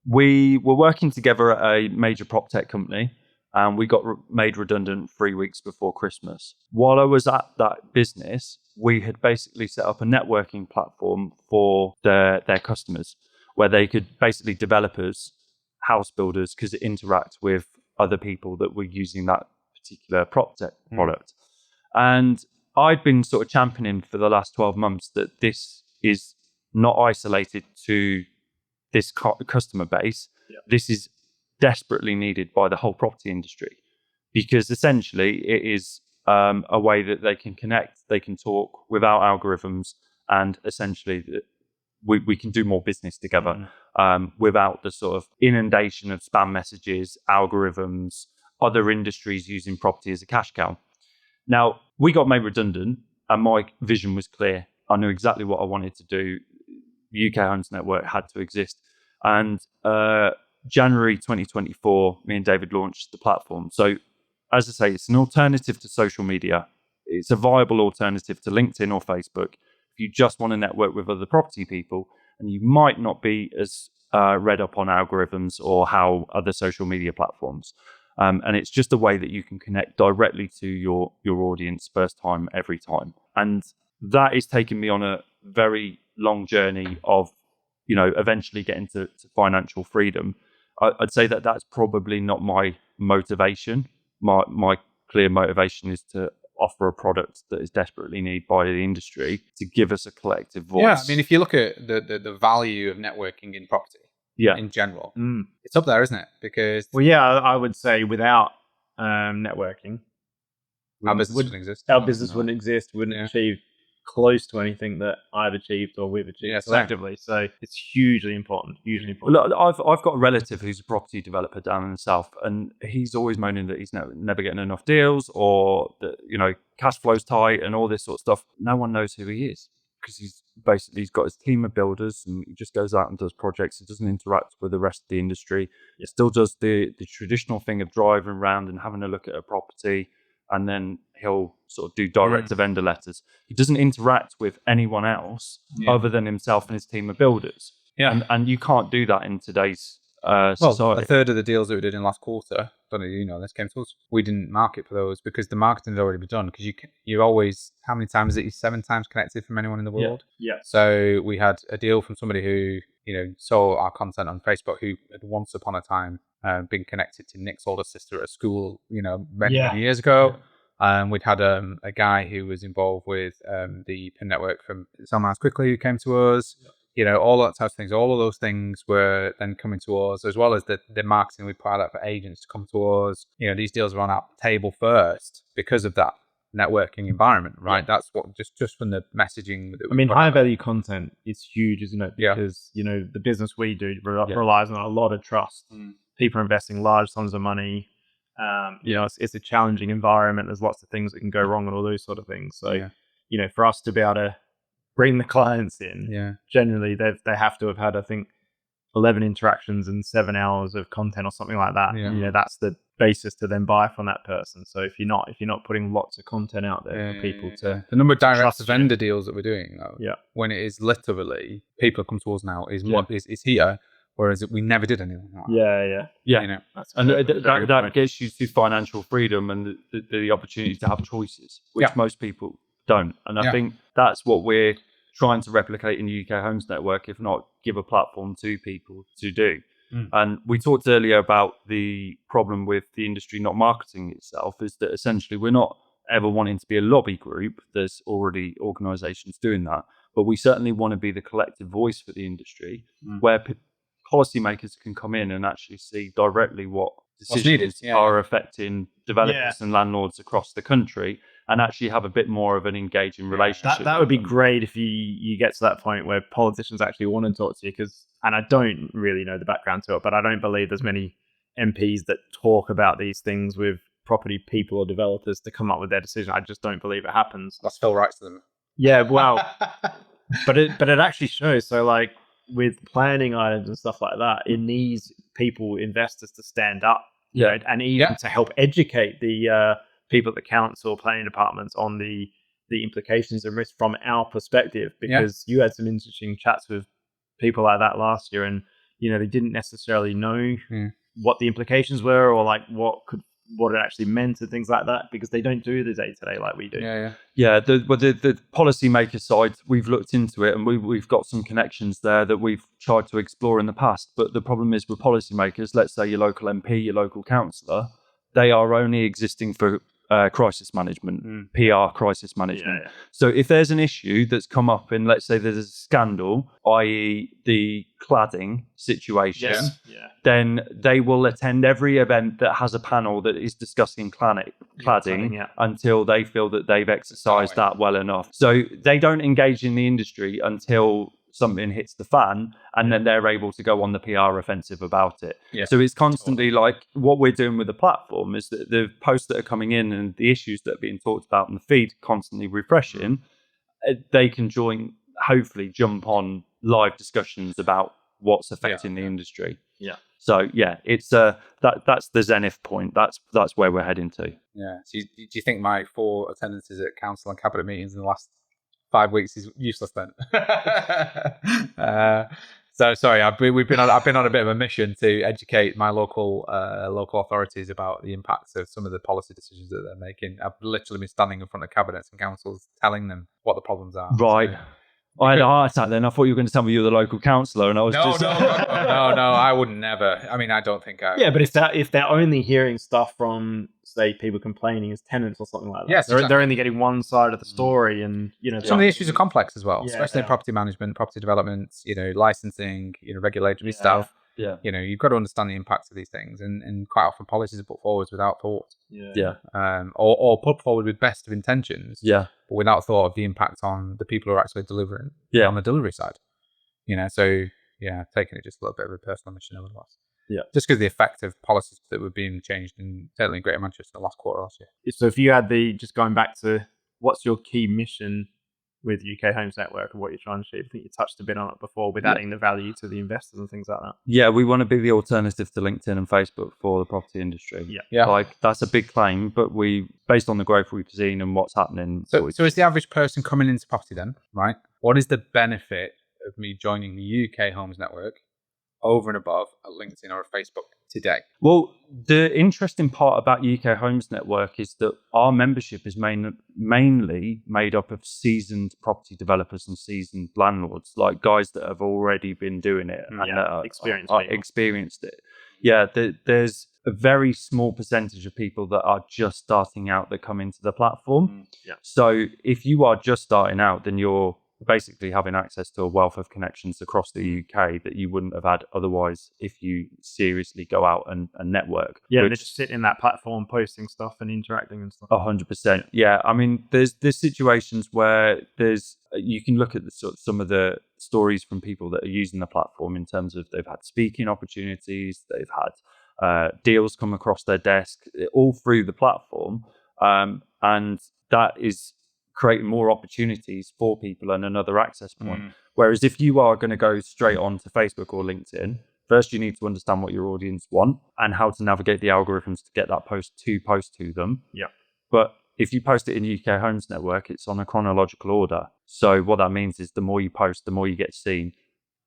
we were working together at a major prop tech company, and we got made redundant 3 weeks before Christmas. While I was at that business, we had basically set up a networking platform for their customers, where they could basically developers, house builders, could interact with other people that were using that particular prop tech product. And I'd been sort of championing for the last 12 months that this is not isolated to this customer base. Yeah. This is desperately needed by the whole property industry, because essentially it is a way that they can connect, they can talk without algorithms, and essentially we can do more business together without the sort of inundation of spam messages, algorithms, other industries using property as a cash cow. Now, we got made redundant and my vision was clear. I knew exactly what I wanted to do. The UK Homes Network had to exist. And January 2024, me and David launched the platform. So, as I say, it's an alternative to social media. It's a viable alternative to LinkedIn or Facebook. If you just want to network with other property people, and you might not be as read up on algorithms or how other social media platforms. And it's just a way that you can connect directly to your audience first time, every time. And that is taking me on a very long journey of, eventually getting to financial freedom. I'd say that that's probably not my motivation. My clear motivation is to offer a product that is desperately needed by the industry to give us a collective voice. Yeah, I mean, if you look at the value of networking in property, in general, it's up there, isn't it? Because I would say without networking, our business wouldn't exist. Our business wouldn't exist. Wouldn't achieve close to anything that I've achieved or we've achieved collectively. So it's hugely important. Look, I've got a relative who's a property developer down in the south, and he's always moaning that he's never getting enough deals, or that cash flow's tight and all this sort of stuff. No one knows who he is because he's got his team of builders and he just goes out and does projects. He doesn't interact with the rest of the industry. He still does the traditional thing of driving around and having a look at a property, and then he'll sort of do direct to vendor letters. He doesn't interact with anyone else other than himself and his team of builders. Yeah. And you can't do that in today's society. A third of the deals that we did in last quarter, don't know, this came to us. We didn't market for those because the marketing had already been done. Because you always, how many times is it? You're 7 times connected from anyone in the world. Yeah. So we had a deal from somebody who, saw our content on Facebook, who had once upon a time been connected to Nick's older sister at school, many years ago. We'd had a guy who was involved with the PIN network from Sell My House Quickly who came to us. All that types of things. All of those things were then coming to us, as well as the marketing we put out for agents to come to us. These deals were on our table first because of that networking environment, right? That's what just from the messaging. High value content is huge, isn't it? Because the business we do relies on a lot of trust. People are investing large sums of money. It's a challenging environment. There's lots of things that can go wrong and all those sort of things. So, for us to be able to bring the clients in, generally they have to have had, I think, 11 interactions and 7 hours of content or something like that. That's the basis to then buy from that person. So if you're not putting lots of content out there for people to the number of direct vendor deals that we're doing though, when it is literally people come to us now is what is here. Whereas we never did anything like that. Yeah. And that gets you to financial freedom and the opportunity to have choices, which most people don't. And I think that's what we're trying to replicate in the UK Homes Network, if not give a platform to people to do. And we talked earlier about the problem with the industry not marketing itself, is that essentially we're not ever wanting to be a lobby group. There's already organisations doing that. But we certainly want to be the collective voice for the industry where policymakers can come in and actually see directly what decisions are affecting developers and landlords across the country, and actually have a bit more of an engaging relationship. That would be great if you get to that point where politicians actually want to talk to you. And I don't really know the background to it, but I don't believe there's many MPs that talk about these things with property people or developers to come up with their decision. I just don't believe it happens. That's Phil Wright to them. Yeah, well, but it actually shows. So like, with planning items and stuff like that, it needs investors to stand up, and even to help educate the people at the council, planning departments on the implications and risk from our perspective. Because you had some interesting chats with people like that last year, and they didn't necessarily know what the implications were, or like what it actually meant and things like that, because they don't do the day-to-day like we do. The policymaker side, we've looked into it, and we've got some connections there that we've tried to explore in the past. But the problem is with policymakers, let's say your local MP, your local councillor, they are only existing for crisis management, PR crisis management. So if there's an issue that's come up in, let's say there's a scandal, i.e. the cladding situation, then they will attend every event that has a panel that is discussing cladding until they feel that they've exercised that well enough. So they don't engage in the industry until something hits the fan, and then they're able to go on the PR offensive about it. Yeah, so it's constantly like what we're doing with the platform is that the posts that are coming in and the issues that are being talked about in the feed constantly refreshing. They can hopefully jump on live discussions about what's affecting the industry. Yeah. So it's that's the zenith point. That's where we're heading to. Yeah. So do you think my 4 attendances at council and cabinet meetings in the last 5 weeks is useless then? So sorry, I've been on a bit of a mission to educate my local authorities about the impacts of some of the policy decisions that they're making. I've literally been standing in front of cabinets and councils telling them what the problems are. Right. So, I had a heart attack then. I thought you were going to tell me you were the local councillor, and I was no, I would never. I mean, I don't think I. Yeah, but if they're only hearing stuff from, say, people complaining as tenants or something like that, yes, they're only getting one side of the story, and some of the issues are complex as well, especially in property management, property development, licensing, regulatory stuff. Yeah. You've got to understand the impacts of these things, and quite often policies are put forward without thought. Or put forward with best of intentions. Yeah. But without thought of the impact on the people who are actually delivering. Yeah. On the delivery side. So taking it just a little bit of a personal mission over the last. Yeah. Just because the effect of policies that were being changed in certainly in Greater Manchester last quarter last year. So if you had just going back to what's your key mission with UK Homes Network and what you're trying to achieve. I think you touched a bit on it before with adding the value to the investors and things like that. Yeah, we want to be the alternative to LinkedIn and Facebook for the property industry. Yeah. Like that's a big claim, but based on the growth we've seen and what's happening. So is the average person coming into property then, right? What is the benefit of me joining the UK Homes Network over and above a LinkedIn or a Facebook today? Well, the interesting part about UK Homes Network is that our membership is mainly made up of seasoned property developers and seasoned landlords, like guys that have already been doing it and experienced it. Yeah, there's a very small percentage of people that are just starting out that come into the platform. So if you are just starting out, then you're basically having access to a wealth of connections across the UK that you wouldn't have had otherwise if you seriously go out and network. Yeah, they just sit in that platform posting stuff and interacting and stuff. 100%. Yeah, I mean, there's situations where you can look at some of the stories from people that are using the platform in terms of they've had speaking opportunities, they've had deals come across their desk, all through the platform, and that is creating more opportunities for people and another access point. Whereas if you are going to go straight on to Facebook or LinkedIn, first you need to understand what your audience want and how to navigate the algorithms to get that post to them. Yeah. But if you post it in UK Homes Network, it's on a chronological order. So what that means is the more you post, the more you get seen.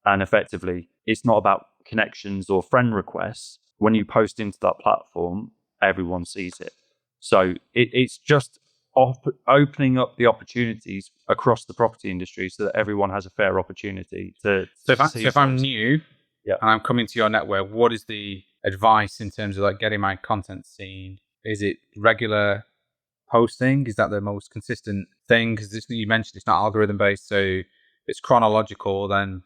And effectively, it's not about connections or friend requests. When you post into that platform, everyone sees it. So it's just opening up the opportunities across the property industry so that everyone has a fair opportunity to. So if I'm new and I'm coming to your network, what is the advice in terms of like getting my content seen? Is it regular posting? Is that the most consistent thing? Because you mentioned it's not algorithm based, so if it's chronological, then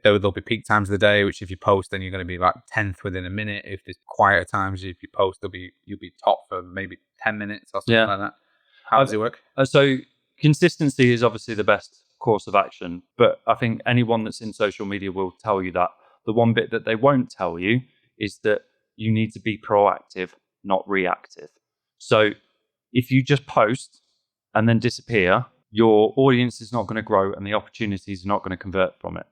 there'll be peak times of the day, which if you post, then you're going to be like 10th within a minute. If there's quieter times, if you post, you'll be top for maybe 10 minutes or something like that. How does it work? So consistency is obviously the best course of action, but I think anyone that's in social media will tell you that. The one bit that they won't tell you is that you need to be proactive, not reactive. So if you just post and then disappear, your audience is not going to grow and the opportunities are not going to convert from it.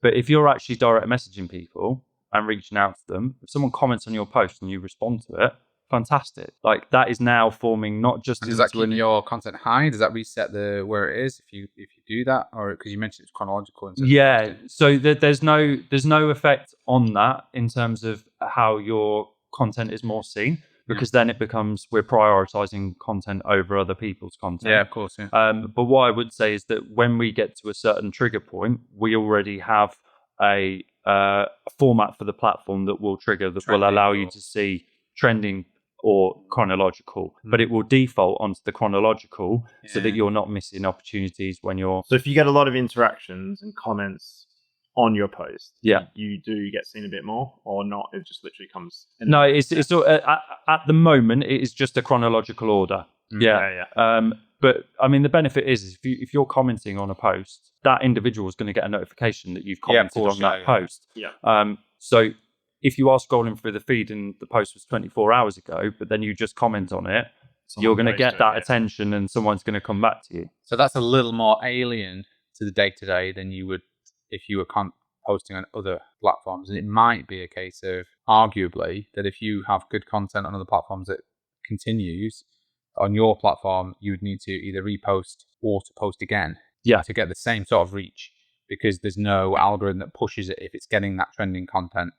But if you're actually direct messaging people and reaching out to them, if someone comments on your post and you respond to it, fantastic. Like that is now forming not just. And does that keep your content high? Does that reset where it is if you do that, or because you mentioned it's chronological? Yeah. So there's no effect on that in terms of how your content is more seen. Because then it becomes we're prioritizing content over other people's content. Yeah, of course. Yeah. But what I would say is that when we get to a certain trigger point, we already have a format for the platform that will trigger that will allow you to see trending or chronological, but it will default onto the chronological so that you're not missing opportunities when you're. So if you get a lot of interactions and comments on your post, you do get seen a bit more, or not? It just literally comes. No, it's at the moment it is just a chronological order. But I mean, the benefit is if you're commenting on a post, that individual is going to get a notification that you've commented on that post. So if you are scrolling through the feed and the post was 24 hours ago, but then you just comment on it, you're going to get that attention and someone's going to come back to you. So that's a little more alien to the day-to-day than you would if you were posting on other platforms. And it might be a case of, arguably, that if you have good content on other platforms that continues, on your platform, you would need to either repost or to post again to get the same sort of reach, because there's no algorithm that pushes it if it's getting that trending content.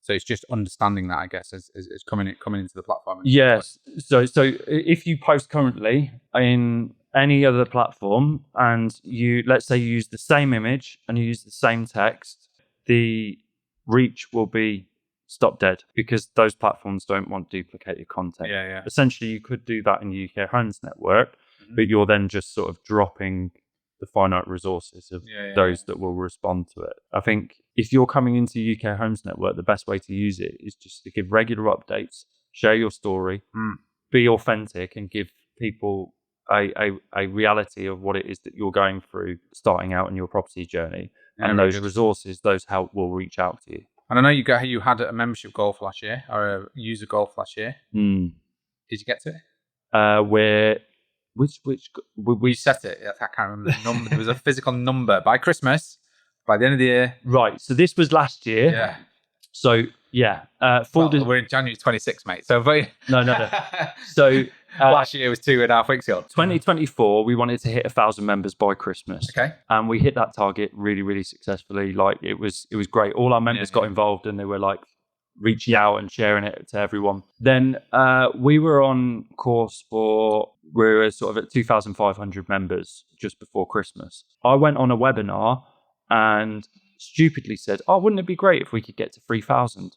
So it's just understanding that, I guess, as coming into the platform. Yes. So if you post currently in any other platform and let's say you use the same image and you use the same text, the reach will be stop dead because those platforms don't want duplicated content. Essentially, you could do that in the UK Homes Network, but you're then just sort of dropping the finite resources of those that will respond to it. I think if you're coming into UK Homes Network, the best way to use it is just to give regular updates, share your story, be authentic, and give people a reality of what it is that you're going through starting out in your property journey. And those resources, those help will reach out to you. And I know you had a membership goal for last year, or a user goal for last year. Did you get to it? We set it. I can't remember the number. There was a physical number by Christmas, by the end of the year. Right. So this was last year. Yeah. So we're in January 26th, mate. So no. So last year was 2.5 weeks ago. 2024, we wanted to hit 1,000 members by Christmas. Okay. And we hit that target really, really successfully. Like it was great. All our members got involved and they were like reaching out and sharing it to everyone. Then we were on course we were sort of at 2,500 members just before Christmas. I went on a webinar and stupidly said, "Oh, wouldn't it be great if we could get to 3,000?"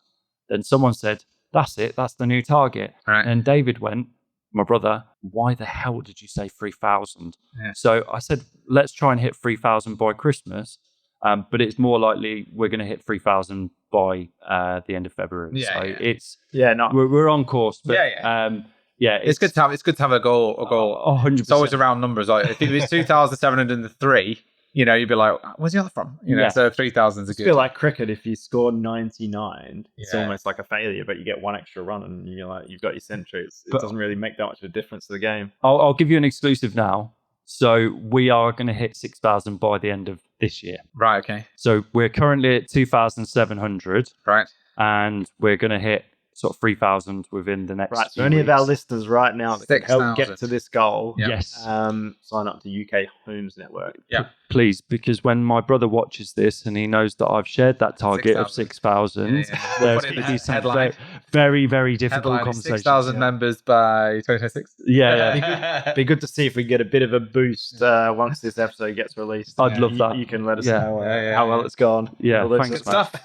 Then someone said, "That's it. That's the new target." Right. And David went, my brother, "Why the hell did you say 3,000?" So I said, "Let's try and hit 3,000 by Christmas." But it's more likely we're going to hit 3,000 by the end of February. We're on course. But, it's good to have a goal. 100%. It's always around numbers. Like if it was 2,703, you'd be like, "Where's the other from?" So 3,000 is a good. I feel like cricket. If you score 99, it's almost like a failure, but you get one extra run, and you're like, you've got your century. It doesn't really make that much of a difference to the game. I'll give you an exclusive now. So we are going to hit 6,000 by the end of this year. Right. Okay. So we're currently at 2,700. Right. And we're going to hit sort of 3,000 within the next. Right. So any of our listeners right now that can help get to this goal, yes, sign up to UK Homes Network. Yeah. Please, because when my brother watches this and he knows that I've shared that target of 6,000, there's going to be some very, very difficult conversations. 6,000 members by 2026. Yeah. Be good to see if we get a bit of a boost once this episode gets released. I'd love that. You can let us know how well it's gone. Yeah, thanks, stuff.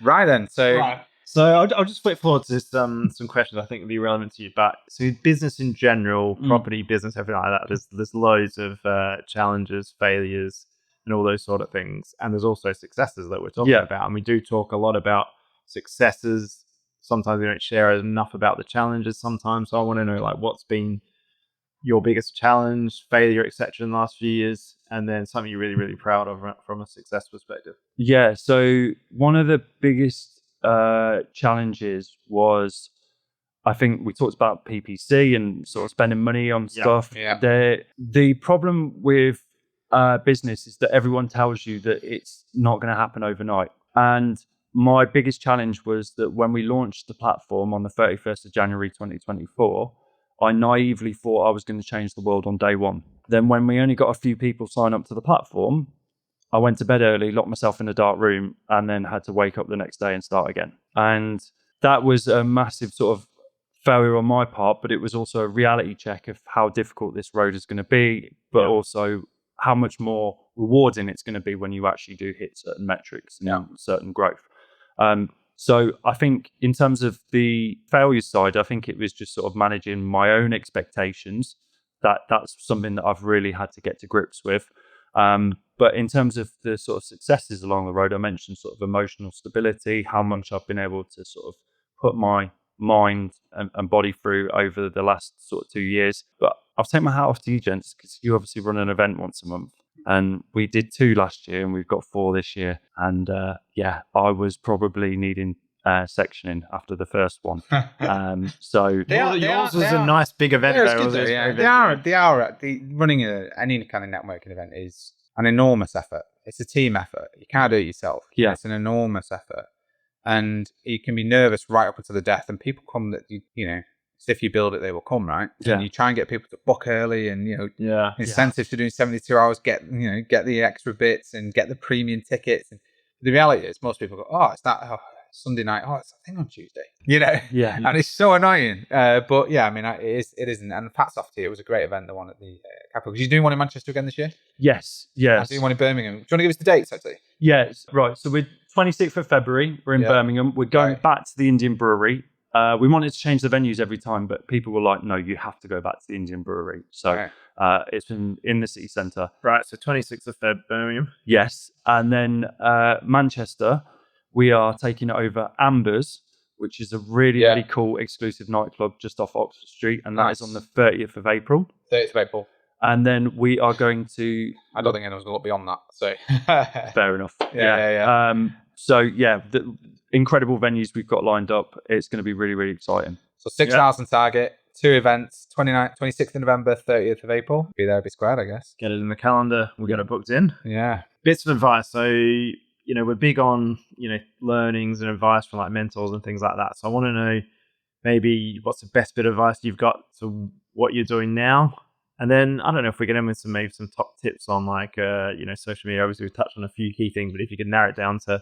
Right then, So I'll just flip forward to some questions I think would be relevant to you. But so business in general, property business, everything like that. There's loads of challenges, failures, and all those sort of things. And there's also successes that we're talking about. And we do talk a lot about successes. Sometimes we don't share enough about the challenges. Sometimes, so I want to know what's been your biggest challenge, failure, etc. in the last few years, and then something you're really, really proud of from a success perspective. Yeah. So one of the biggest challenges was, I think we talked about PPC and sort of spending money on stuff. The problem with business is that everyone tells you that it's not going to happen overnight. And my biggest challenge was that when we launched the platform on the 31st of January 2024, I naively thought I was going to change the world on day one. Then when we only got a few people sign up to the platform, I went to bed early, locked myself in a dark room, and then had to wake up the next day and start again. And that was a massive sort of failure on my part, but it was also a reality check of how difficult this road is going to be, but also how much more rewarding it's going to be when you actually do hit certain metrics and certain growth. So I think in terms of the failure side, I think it was just sort of managing my own expectations. That's something that I've really had to get to grips with. But in terms of the sort of successes along the road, I mentioned sort of emotional stability, how much I've been able to sort of put my mind and body through over the last sort of 2 years. But I'll take my hat off to you, gents, because you obviously run an event once a month. And we did 2 last year and we've got 4 this year. And I was probably needing sectioning after the first one. So yours was a nice big event. They are. Running any kind of networking event is an enormous effort. It's a team effort. You can't do it yourself. Yeah. It's an enormous effort. And you can be nervous right up until the death. And people come that, if you build it, they will come, right? Yeah. And you try and get people to book early and, incentives for doing 72 hours, get the extra bits and get the premium tickets. And the reality is most people go, it's that Sunday night. It's a thing on Tuesday, Yeah. And it's so annoying. But yeah, I mean, it isn't. And hats off to you. It was a great event, the one at the Capitol. Because you're doing one in Manchester again this year? Yes. I'm doing one in Birmingham. Do you want to give us the dates, actually? Yes. Right. So we're 26th of February. We're in Birmingham. We're going back to the Indian Brewery. We wanted to change the venues every time, but people were like, no, you have to go back to the Indian Brewery. So it's in the city centre. Right. So 26th of Feb, Birmingham. Yes. And then Manchester, we are taking over Amber's, which is a really cool exclusive nightclub just off Oxford Street. And that is on the 30th of April. 30th of April. And then we are going to... I don't think anyone's going to look beyond that. So fair enough. Yeah. The incredible venues we've got lined up. It's going to be really, really exciting. So 6,000 target, 2 events, 26th of November, 30th of April. Be there, be squared, I guess. Get it in the calendar. We'll get it booked in. Yeah. Bits of advice. So, we're big on, learnings and advice from like mentors and things like that. So I want to know maybe what's the best bit of advice you've got to what you're doing now. And then I don't know if we get in with some top tips on like, social media. Obviously, we've touched on a few key things, but if you could narrow it down to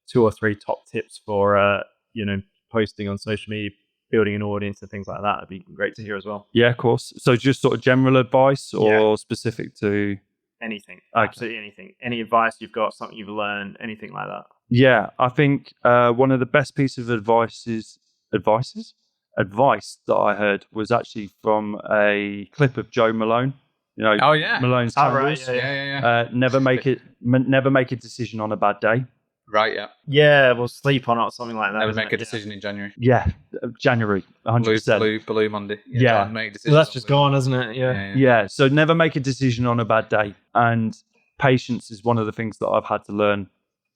2 or 3 top tips for, posting on social media, building an audience and things like that, it'd be great to hear as well. Yeah, of course. So just sort of general advice or specific to... Anything. Okay. Absolutely anything. Any advice you've got, something you've learned, anything like that. Yeah, I think one of the best pieces of advice that I heard was actually from a clip of Joe Malone. Malone's Candles. Right. Yeah. Never make a decision on a bad day. Right, yeah. Yeah, we'll sleep on it or something like that. Never make a decision in January. Yeah, January, 100%. Blue Monday. Yeah. That's just gone, isn't it? Yeah, so never make a decision on a bad day. And patience is one of the things that I've had to learn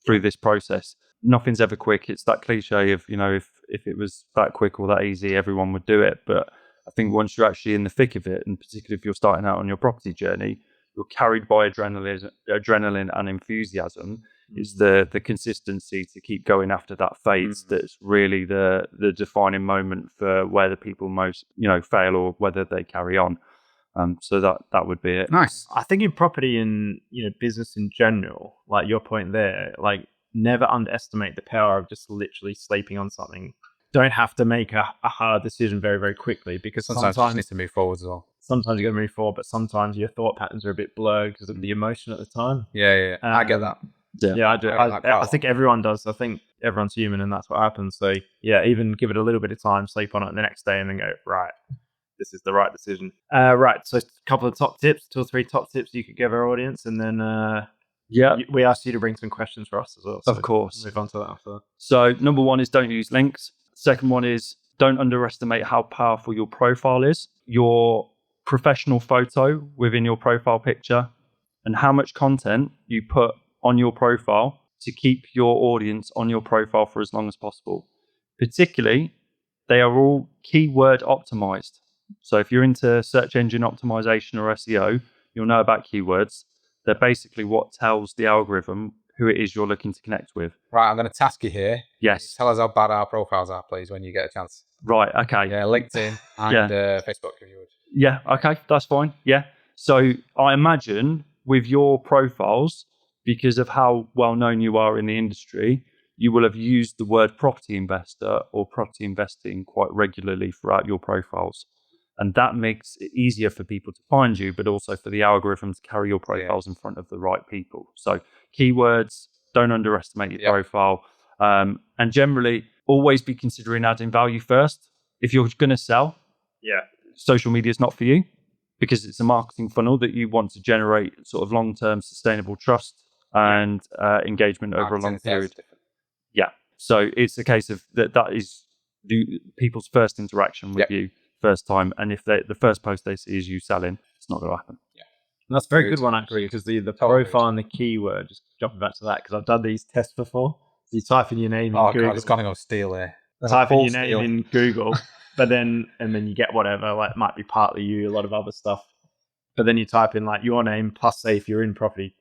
through this process. Nothing's ever quick. It's that cliche of, if it was that quick or that easy, everyone would do it. But I think once you're actually in the thick of it, and particularly if you're starting out on your property journey, you're carried by adrenaline and enthusiasm. Is the consistency to keep going after that phase that's really the defining moment for whether people most fail or whether they carry on. So that would be it. Nice. I think in property and business in general, like your point there, like never underestimate the power of just literally sleeping on something. Don't have to make a hard decision very, very quickly, because sometimes you need to move forwards as well. Sometimes you got to move forward, but sometimes your thought patterns are a bit blurred because of the emotion at the time. Yeah. I get that. Yeah, I do. I think everyone does. I think everyone's human, and that's what happens. So yeah, even give it a little bit of time, sleep on it the next day, and then go, right, this is the right decision. Right. So a couple of top tips, 2 or 3 top tips you could give our audience, and then we asked you to bring some questions for us as well. So of course. Move on to that after. So number 1 is don't use links. Second one is don't underestimate how powerful your profile is. Your professional photo within your profile picture, and how much content you put on your profile to keep your audience on your profile for as long as possible. Particularly, they are all keyword optimized. So if you're into search engine optimization or SEO, you'll know about keywords. They're basically what tells the algorithm who it is you're looking to connect with. Right, I'm going to task you here. Yes. Tell us how bad our profiles are, please, when you get a chance. Right, okay. Yeah, LinkedIn and Facebook, if you would. Yeah, okay, that's fine. Yeah. So I imagine with your profiles, because of how well known you are in the industry, you will have used the word property investor or property investing quite regularly throughout your profiles. And that makes it easier for people to find you, but also for the algorithm to carry your profiles in front of the right people. So keywords, don't underestimate your profile. And generally, always be considering adding value first. If you're going to sell, social media is not for you, because it's a marketing funnel that you want to generate sort of long-term sustainable trust and engagement over a long period. Yeah. So it's a case of that is people's first interaction with you first time, and if the first post they see is you selling, it's not going to happen. Yeah, and that's a very good one actually, because the profile and the keyword, just jumping back to that, because I've done these tests before. So you type in your name in Google. God, it's gonna go steal here. Type in your name in Google, but then you get whatever, like it might be partly you, a lot of other stuff. But then you type in like your name plus, say, if you're in property,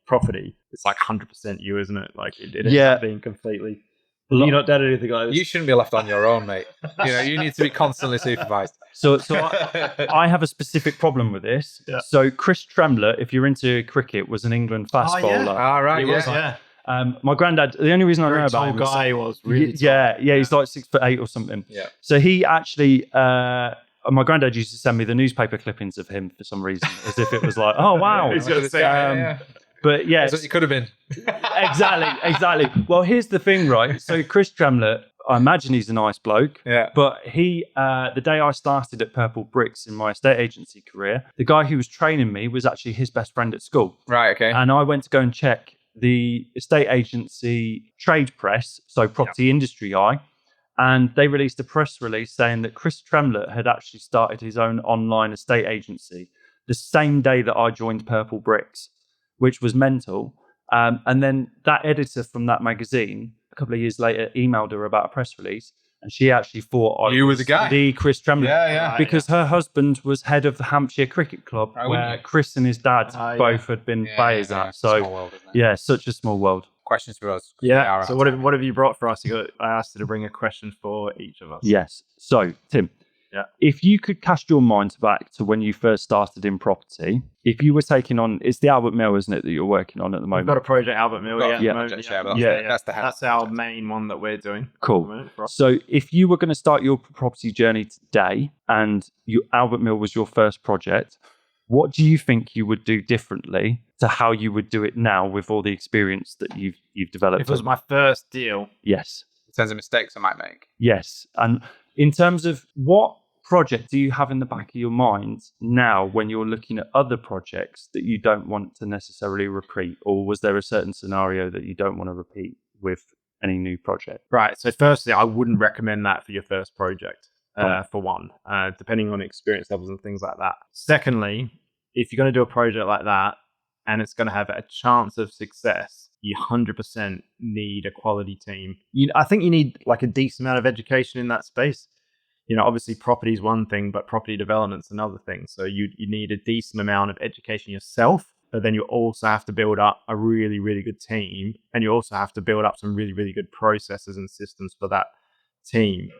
it's like 100% you, isn't it? Like it ends up being completely. You not done anything like this. You shouldn't be left on your own, mate. You need to be constantly supervised. So I have a specific problem with this. Yeah. So Chris Tremlett, if you're into cricket, was an England fast bowler. All right, he was, yeah. My granddad, the only reason I know about him was guy was really tall. Yeah, he's like 6'8" or something. Yeah. So he actually, my granddad used to send me the newspaper clippings of him for some reason, as if it was like, oh wow. He's gonna say, But yeah, that's what you could have been. Exactly. Well, here's the thing, right? So Chris Tremlett, I imagine he's a nice bloke. Yeah. But he, the day I started at Purple Bricks in my estate agency career, the guy who was training me was actually his best friend at school. Right. Okay. And I went to go and check the estate agency trade press, so Property Industry Eye, and they released a press release saying that Chris Tremlett had actually started his own online estate agency the same day that I joined Purple Bricks, which was mental. And then that editor from that magazine, a couple of years later, emailed her about a press release, and she actually thought you were the guy, the Chris Tremlett, because her husband was head of the Hampshire Cricket Club, where Chris and his dad both had been players at. So small world, isn't it? Such a small world. Questions for us. Yeah. So what have you brought for us? I asked you to bring a question for each of us. Yes. So Tim. Yeah. If you could cast your mind back to when you first started in property, if you were taking on, it's the Albert Mill, isn't it, that you're working on at the moment? We've got a project Albert Mill, That's our main main one that we're doing. Cool. So if you were going to start your property journey today and Albert Mill was your first project, what do you think you would do differently to how you would do it now with all the experience that you've developed? If it was my first deal. Yes. In terms of mistakes I might make. Yes. And in terms of what project do you have in the back of your mind now when you're looking at other projects that you don't want to necessarily repeat? Or was there a certain scenario that you don't want to repeat with any new project? Right. So firstly, I wouldn't recommend that for your first project, for one, depending on experience levels and things like that. Secondly, if you're going to do a project like that and it's going to have a chance of success, you 100% need a quality team. I think you need like a decent amount of education in that space. Obviously property is one thing, but property development's another thing. So you need a decent amount of education yourself, but then you also have to build up a really, really good team. And you also have to build up some really, really good processes and systems for that team.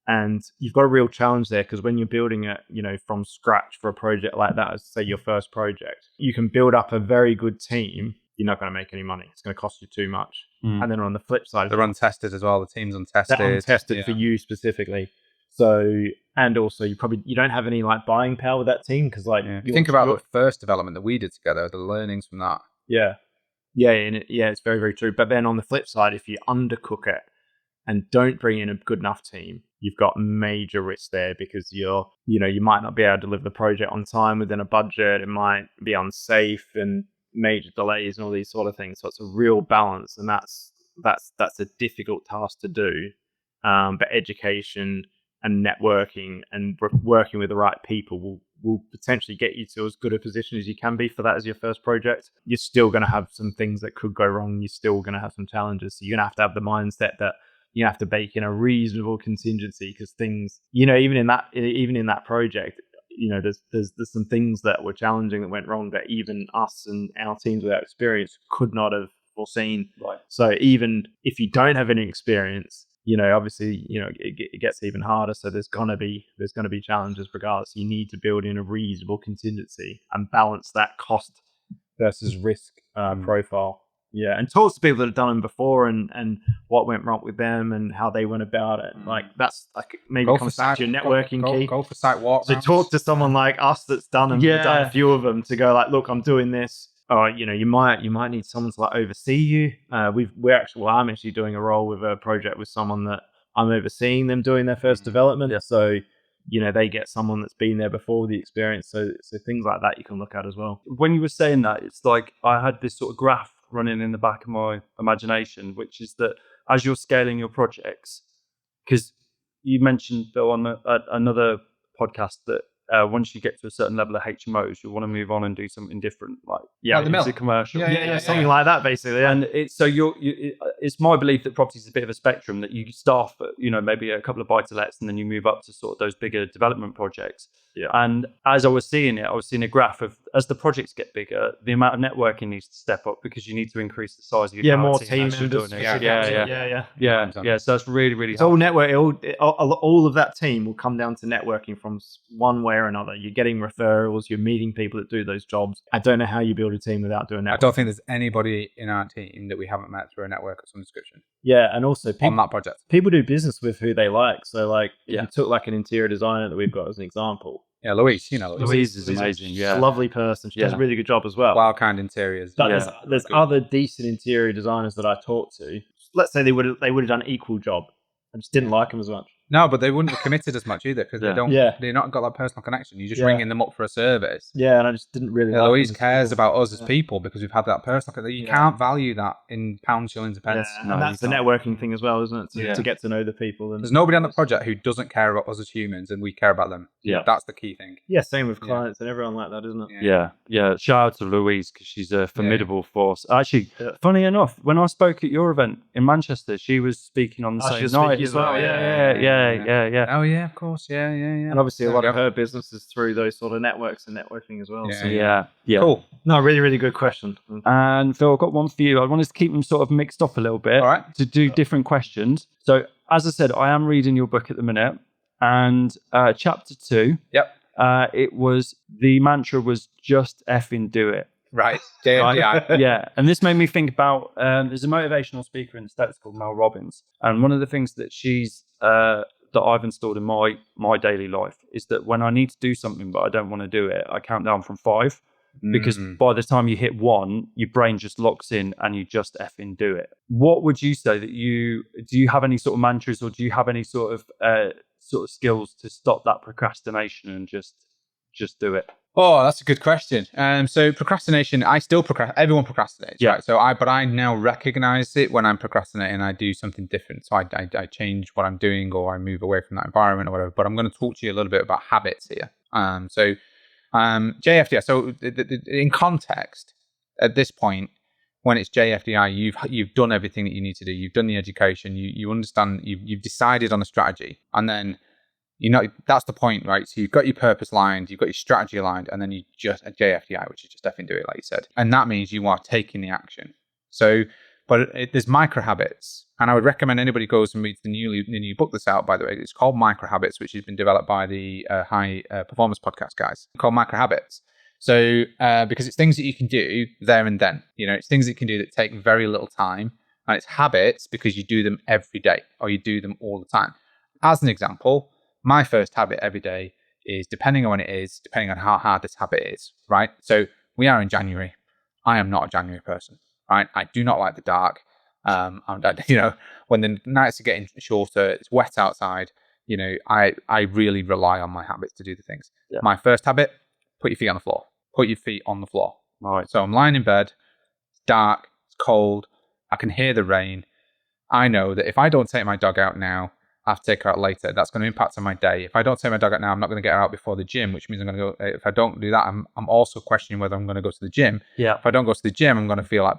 And you've got a real challenge there, because when you're building it, from scratch for a project like that, as say your first project, you can build up a very good team. You're not going to make any money. It's going to cost you too much. And then on the flip side, they're untested as well. The team's untested. They're untested for you specifically. So, and also you don't have any like buying power with that team, because you think about the first development that we did together, the learnings from that. It's very, very true. But then on the flip side, if you undercook it and don't bring in a good enough team, you've got major risk there, because you might not be able to deliver the project on time within a budget. It might be unsafe and major delays and all these sort of things. So it's a real balance, and that's a difficult task to do. But education and networking and working with the right people will potentially get you to as good a position as you can be for that as your first project. You're still going to have some things that could go wrong. You're still going to have some challenges. So you're going to have the mindset that you have to bake in a reasonable contingency, because things, even in that project, there's some things that were challenging that went wrong that even us and our teams without experience could not have foreseen. Right. So even if you don't have any experience, obviously, it gets even harder. So there's gonna be challenges regardless. You need to build in a reasonable contingency and balance that cost versus risk profile. Yeah, and talk to people that have done them before and what went wrong with them and how they went about it. Like that's like maybe comes back to your networking key. Go for site walk. So talk to someone like us that's done them, done a few of them, to go like, look, I'm doing this. Or you might need someone to like oversee you. I'm actually doing a role with a project with someone that I'm overseeing them doing their first development. Yeah. So they get someone that's been there before, the experience. So things like that you can look at as well. When you were saying that, it's like I had this sort of graph running in the back of my imagination, which is that as you're scaling your projects, because you mentioned, Bill, on another podcast that once you get to a certain level of HMOs, you want to move on and do something different, like the commercial, something like that, basically. Yeah. And it's my belief that property is a bit of a spectrum, that you start at, maybe a couple of buy-to-lets, and then you move up to sort of those bigger development projects. Yeah. And as I was seeing a graph of, as the projects get bigger, the amount of networking needs to step up, because you need to increase the size of your more team team members. Yeah. So that's really, really it's all network. All of that team will come down to networking from one way or another. You're getting referrals. You're meeting people that do those jobs. I don't know how you build a team without doing networking. I don't think there's anybody in our team that we haven't met through a network of some description. Yeah, and also on that project, people do business with who they like. So, like, if you took like an interior designer that we've got as an example. Yeah, Louise, Louise is amazing. She's a lovely person. She does a really good job as well. Wild kind interiors. But there's other decent interior designers that I talked to. Let's say they would have done an equal job. I just didn't like them as much. No, but they wouldn't have committed as much either, because they're not got that personal connection. You're just ringing them up for a service. Yeah, and I just didn't really. Louise cares about us as people because we've had that personal connection. You can't value that in pounds, shillings, and pence. Yeah, and that's the networking thing as well, isn't it? To get to know the people. And there's nobody on the project who doesn't care about us as humans, and we care about them. Yeah, that's the key thing. Yeah, same with clients and everyone like that, isn't it? Yeah. Shout out to Louise, because she's a formidable force. Actually, funny enough, when I spoke at your event in Manchester, she was speaking on the same night as well. Yeah. Oh yeah, of course. Yeah. And obviously a lot of her business is through those sort of networks and networking as well. Yeah. Cool. No, really, really good question. And Phil, I've got one for you. I wanted to keep them sort of mixed off a little bit. All right. To do different questions. So as I said, I am reading your book at the minute, and chapter 2. Yep. The mantra was just effing do it. Right. Yeah. And this made me think about, there's a motivational speaker in the States called Mel Robbins. And one of the things that that I've installed in my daily life is that when I need to do something but I don't want to do it, I count down from 5, because by the time you hit 1, your brain just locks in and you just effing do it. What would you say that do you have any sort of mantras, or do you have any sort of skills to stop that procrastination and just do it? Oh, that's a good question. So procrastination, I still everyone procrastinates, right? So I now recognize it when I'm procrastinating. I do something different. So I change what I'm doing, or I move away from that environment or whatever. But I'm going to talk to you a little bit about habits here. JFDI. So in context, at this point, when it's JFDI, you've done everything that you need to do. You've done the education. You understand. You've decided on a strategy, and then that's the point, right? So you've got your purpose lined, you've got your strategy aligned, and then you just a JFDI, which is just effing do it, like you said. And that means you are taking the action. So, but there's micro habits, and I would recommend anybody goes and reads the new book that's out, by the way. It's called Micro Habits, which has been developed by the High Performance Podcast guys. It's called Micro Habits. So, because it's things that you can do there and then. It's things that you can do that take very little time, and it's habits because you do them every day, or you do them all the time. As an example, my first habit every day is, depending on when it is, depending on how hard this habit is, right? So we are in January. I am not a January person, right? I do not like the dark. When the nights are getting shorter, it's wet outside, I really rely on my habits to do the things. Yeah. My first habit, put your feet on the floor. Put your feet on the floor. All right. So I'm lying in bed, it's dark, it's cold, I can hear the rain. I know that if I don't take my dog out now, I have to take her out later. That's going to impact on my day. If I don't take my dog out now, I'm not going to get her out before the gym, which means I'm going to go. If I don't do that, I'm also questioning whether I'm going to go to the gym. Yeah. If I don't go to the gym, I'm going to feel like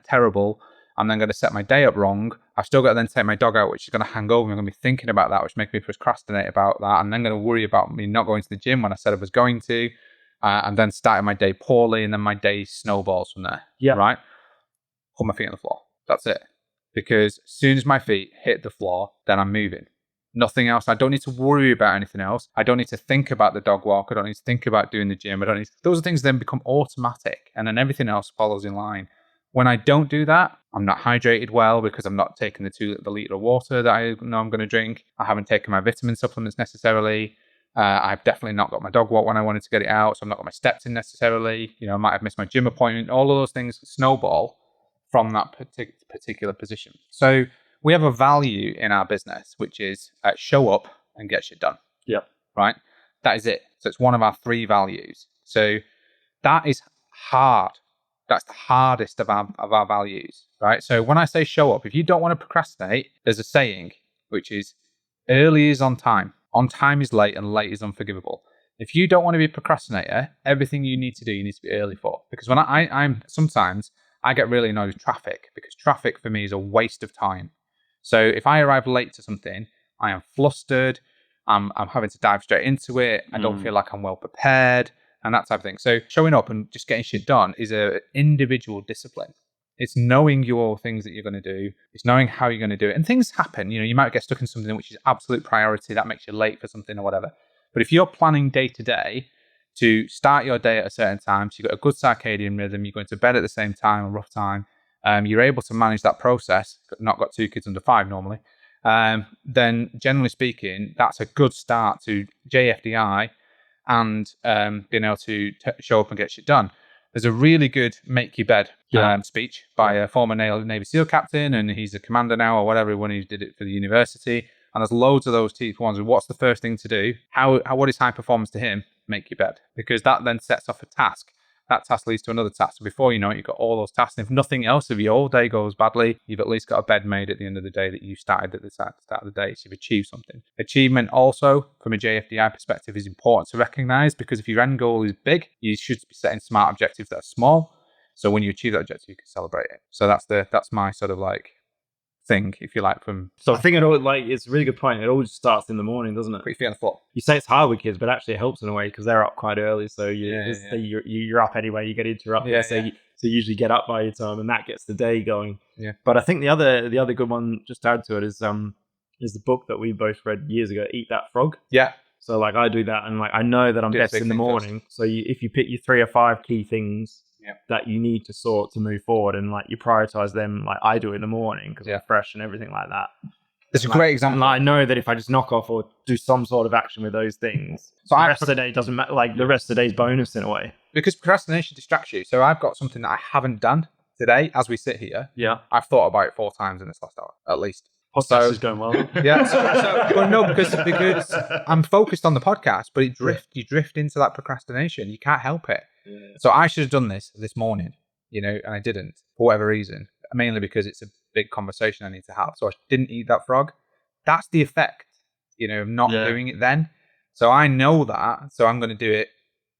terrible. I'm then going to set my day up wrong. I've still got to then take my dog out, which is going to hang over me. I'm going to be thinking about that, which makes me procrastinate about that. I'm then going to worry about me not going to the gym when I said I was going to, and then starting my day poorly, and then my day snowballs from there. Yeah. Right? Put my feet on the floor. That's it. Because as soon as my feet hit the floor, then I'm moving. Nothing else. I don't need to worry about anything else. I don't need to think about the dog walk. I don't need to think about doing the gym. Those are things then become automatic, and then everything else follows in line. When I don't do that, I'm not hydrated well because I'm not taking the liter of water that I know I'm going to drink. I haven't taken my vitamin supplements necessarily. I've definitely not got my dog walk when I wanted to get it out, so I've not got my steps in necessarily. I might have missed my gym appointment. All of those things snowball from that particular position. So we have a value in our business, which is show up and get shit done. Yeah. Right? That is it. So it's one of our 3 values. So that is hard. That's the hardest of our values, right? So when I say show up, if you don't want to procrastinate, there's a saying, which is Early is on time. On time is late, and late is unforgivable. If you don't want to be a procrastinator, everything you need to do, you need to be early for. Because when I'm sometimes I get really annoyed with traffic, because traffic for me is a waste of time. So if I arrive late to something, I am flustered. I'm having to dive straight into it. I don't feel like I'm well prepared and that type of thing. So showing up and just getting shit done is an individual discipline. It's knowing your things that you're going to do. It's knowing how you're going to do it. And things happen. You might get stuck in something which is absolute priority. That makes you late for something or whatever. But if you're planning day to day to start your day at a certain time, so you've got a good circadian rhythm, you're going to bed at the same time, a rough time, you're able to manage that process, not got 2 kids under 5 normally, then generally speaking, that's a good start to JFDI and being able to show up and get shit done. There's a really good make your bed speech by a former Navy SEAL captain, and he's a commander now or whatever when he did it for the university. And there's loads of those teeth ones. What's the first thing to do? What is high performance to him? Make your bed. Because that then sets off a task. That task leads to another task. So before you know it, you've got all those tasks. And if nothing else, if your whole day goes badly, you've at least got a bed made at the end of the day that you started at the start of the day. So you've achieved something. Achievement also, from a JFDI perspective, is important to recognize, because if your end goal is big, you should be setting smart objectives that are small. So when you achieve that objective, you can celebrate it. So that's my sort of like thing, if you like, from. So I think it's a really good point. It all just starts in the morning, doesn't it? Put your feet on the floor. You say it's hard with kids, but actually it helps in a way because they're up quite early. So you're up anyway. You get interrupted, so you usually get up by your time, and that gets the day going. Yeah. But I think the other good one, just to add to it, is the book that we both read years ago, Eat That Frog. Yeah. So like I do that, and like I know that I'm best in the morning. First. So if you pick your 3 or 5 key things that you need to sort to move forward, and like you prioritize them, like I do in the morning because I'm fresh and everything like that. It's a great example. And I know that if I just knock off or do some sort of action with those things, so the rest of the day doesn't matter. Like the rest of the day's bonus in a way. Because procrastination distracts you. So I've got something that I haven't done today as we sit here. Yeah. I've thought about it 4 times in this last hour, at least. Podcast is going well. Yeah. But no, because I'm focused on the podcast, but you drift into that procrastination. You can't help it. Yeah. So I should have done this morning, and I didn't for whatever reason. Mainly because it's a big conversation I need to have. So I didn't eat that frog. That's the effect, of not doing it then. So I know that. So I'm going to do it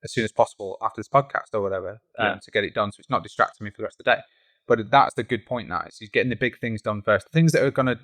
as soon as possible after this podcast or whatever to get it done. So it's not distracting me for the rest of the day. But that's the good point now. So you're getting the big things done first. Things that are going to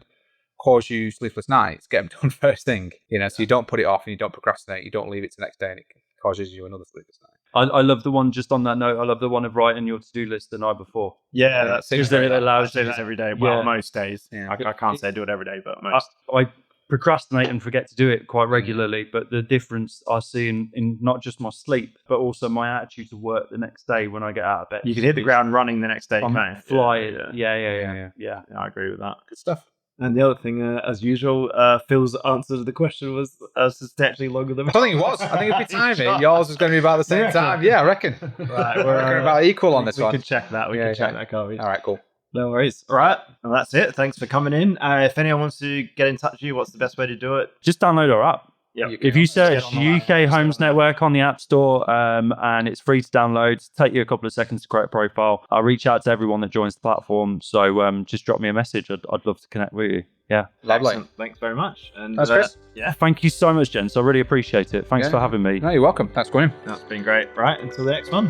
cause you sleepless nights, get them done first thing. So you don't put it off and you don't procrastinate. You don't leave it to the next day and it causes you another sleepless night. I love the one, just on that note, I love the one of writing your to-do list the night before. Yeah, that's because then it allows you to do this every day. Well, most days. Yeah. I can't say I do it every day, but most. I procrastinate and forget to do it quite regularly, but the difference I see in not just my sleep, but also my attitude to work the next day when I get out of bed. You can hit the ground running the next day. I'm flying. Yeah. I agree with that. Good stuff. And the other thing, as usual, Phil's answer to the question was substantially longer than I don't think it was. I think if we time it, yours was going to be about the same time. Yeah, I reckon. Right, we're about equal on this one. We can check that. We can check that, can't we? All right, cool. No worries. All right. Well, that's it. Thanks for coming in. If anyone wants to get in touch with you, what's the best way to do it? Just download our app. Yep. If you search UK Homes Network on the App Store and it's free to download, take you a couple of seconds to create a profile. I'll reach out to everyone that joins the platform. So just drop me a message. I'd love to connect with you. Yeah. Lovely. Excellent. Thanks very much. And that's Chris. Yeah. Thank you so much, gents. I really appreciate it. Thanks for having me. No, you're welcome. Thanks for coming. That's been great. Right. Until the next one.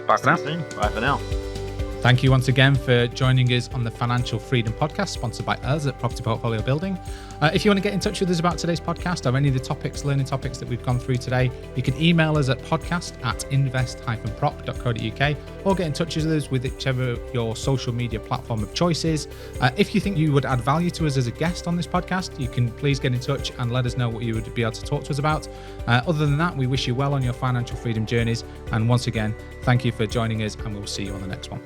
Bye for now. Bye for now. Thank you once again for joining us on the Financial Freedom Podcast, sponsored by us at Property Portfolio Building. If you want to get in touch with us about today's podcast or any of the learning topics that we've gone through today, you can email us at podcast@invest-prop.co.uk or get in touch with us with whichever your social media platform of choice is. If you think you would add value to us as a guest on this podcast, you can please get in touch and let us know what you would be able to talk to us about. Other than that, we wish you well on your financial freedom journeys. And once again, thank you for joining us, and we'll see you on the next one.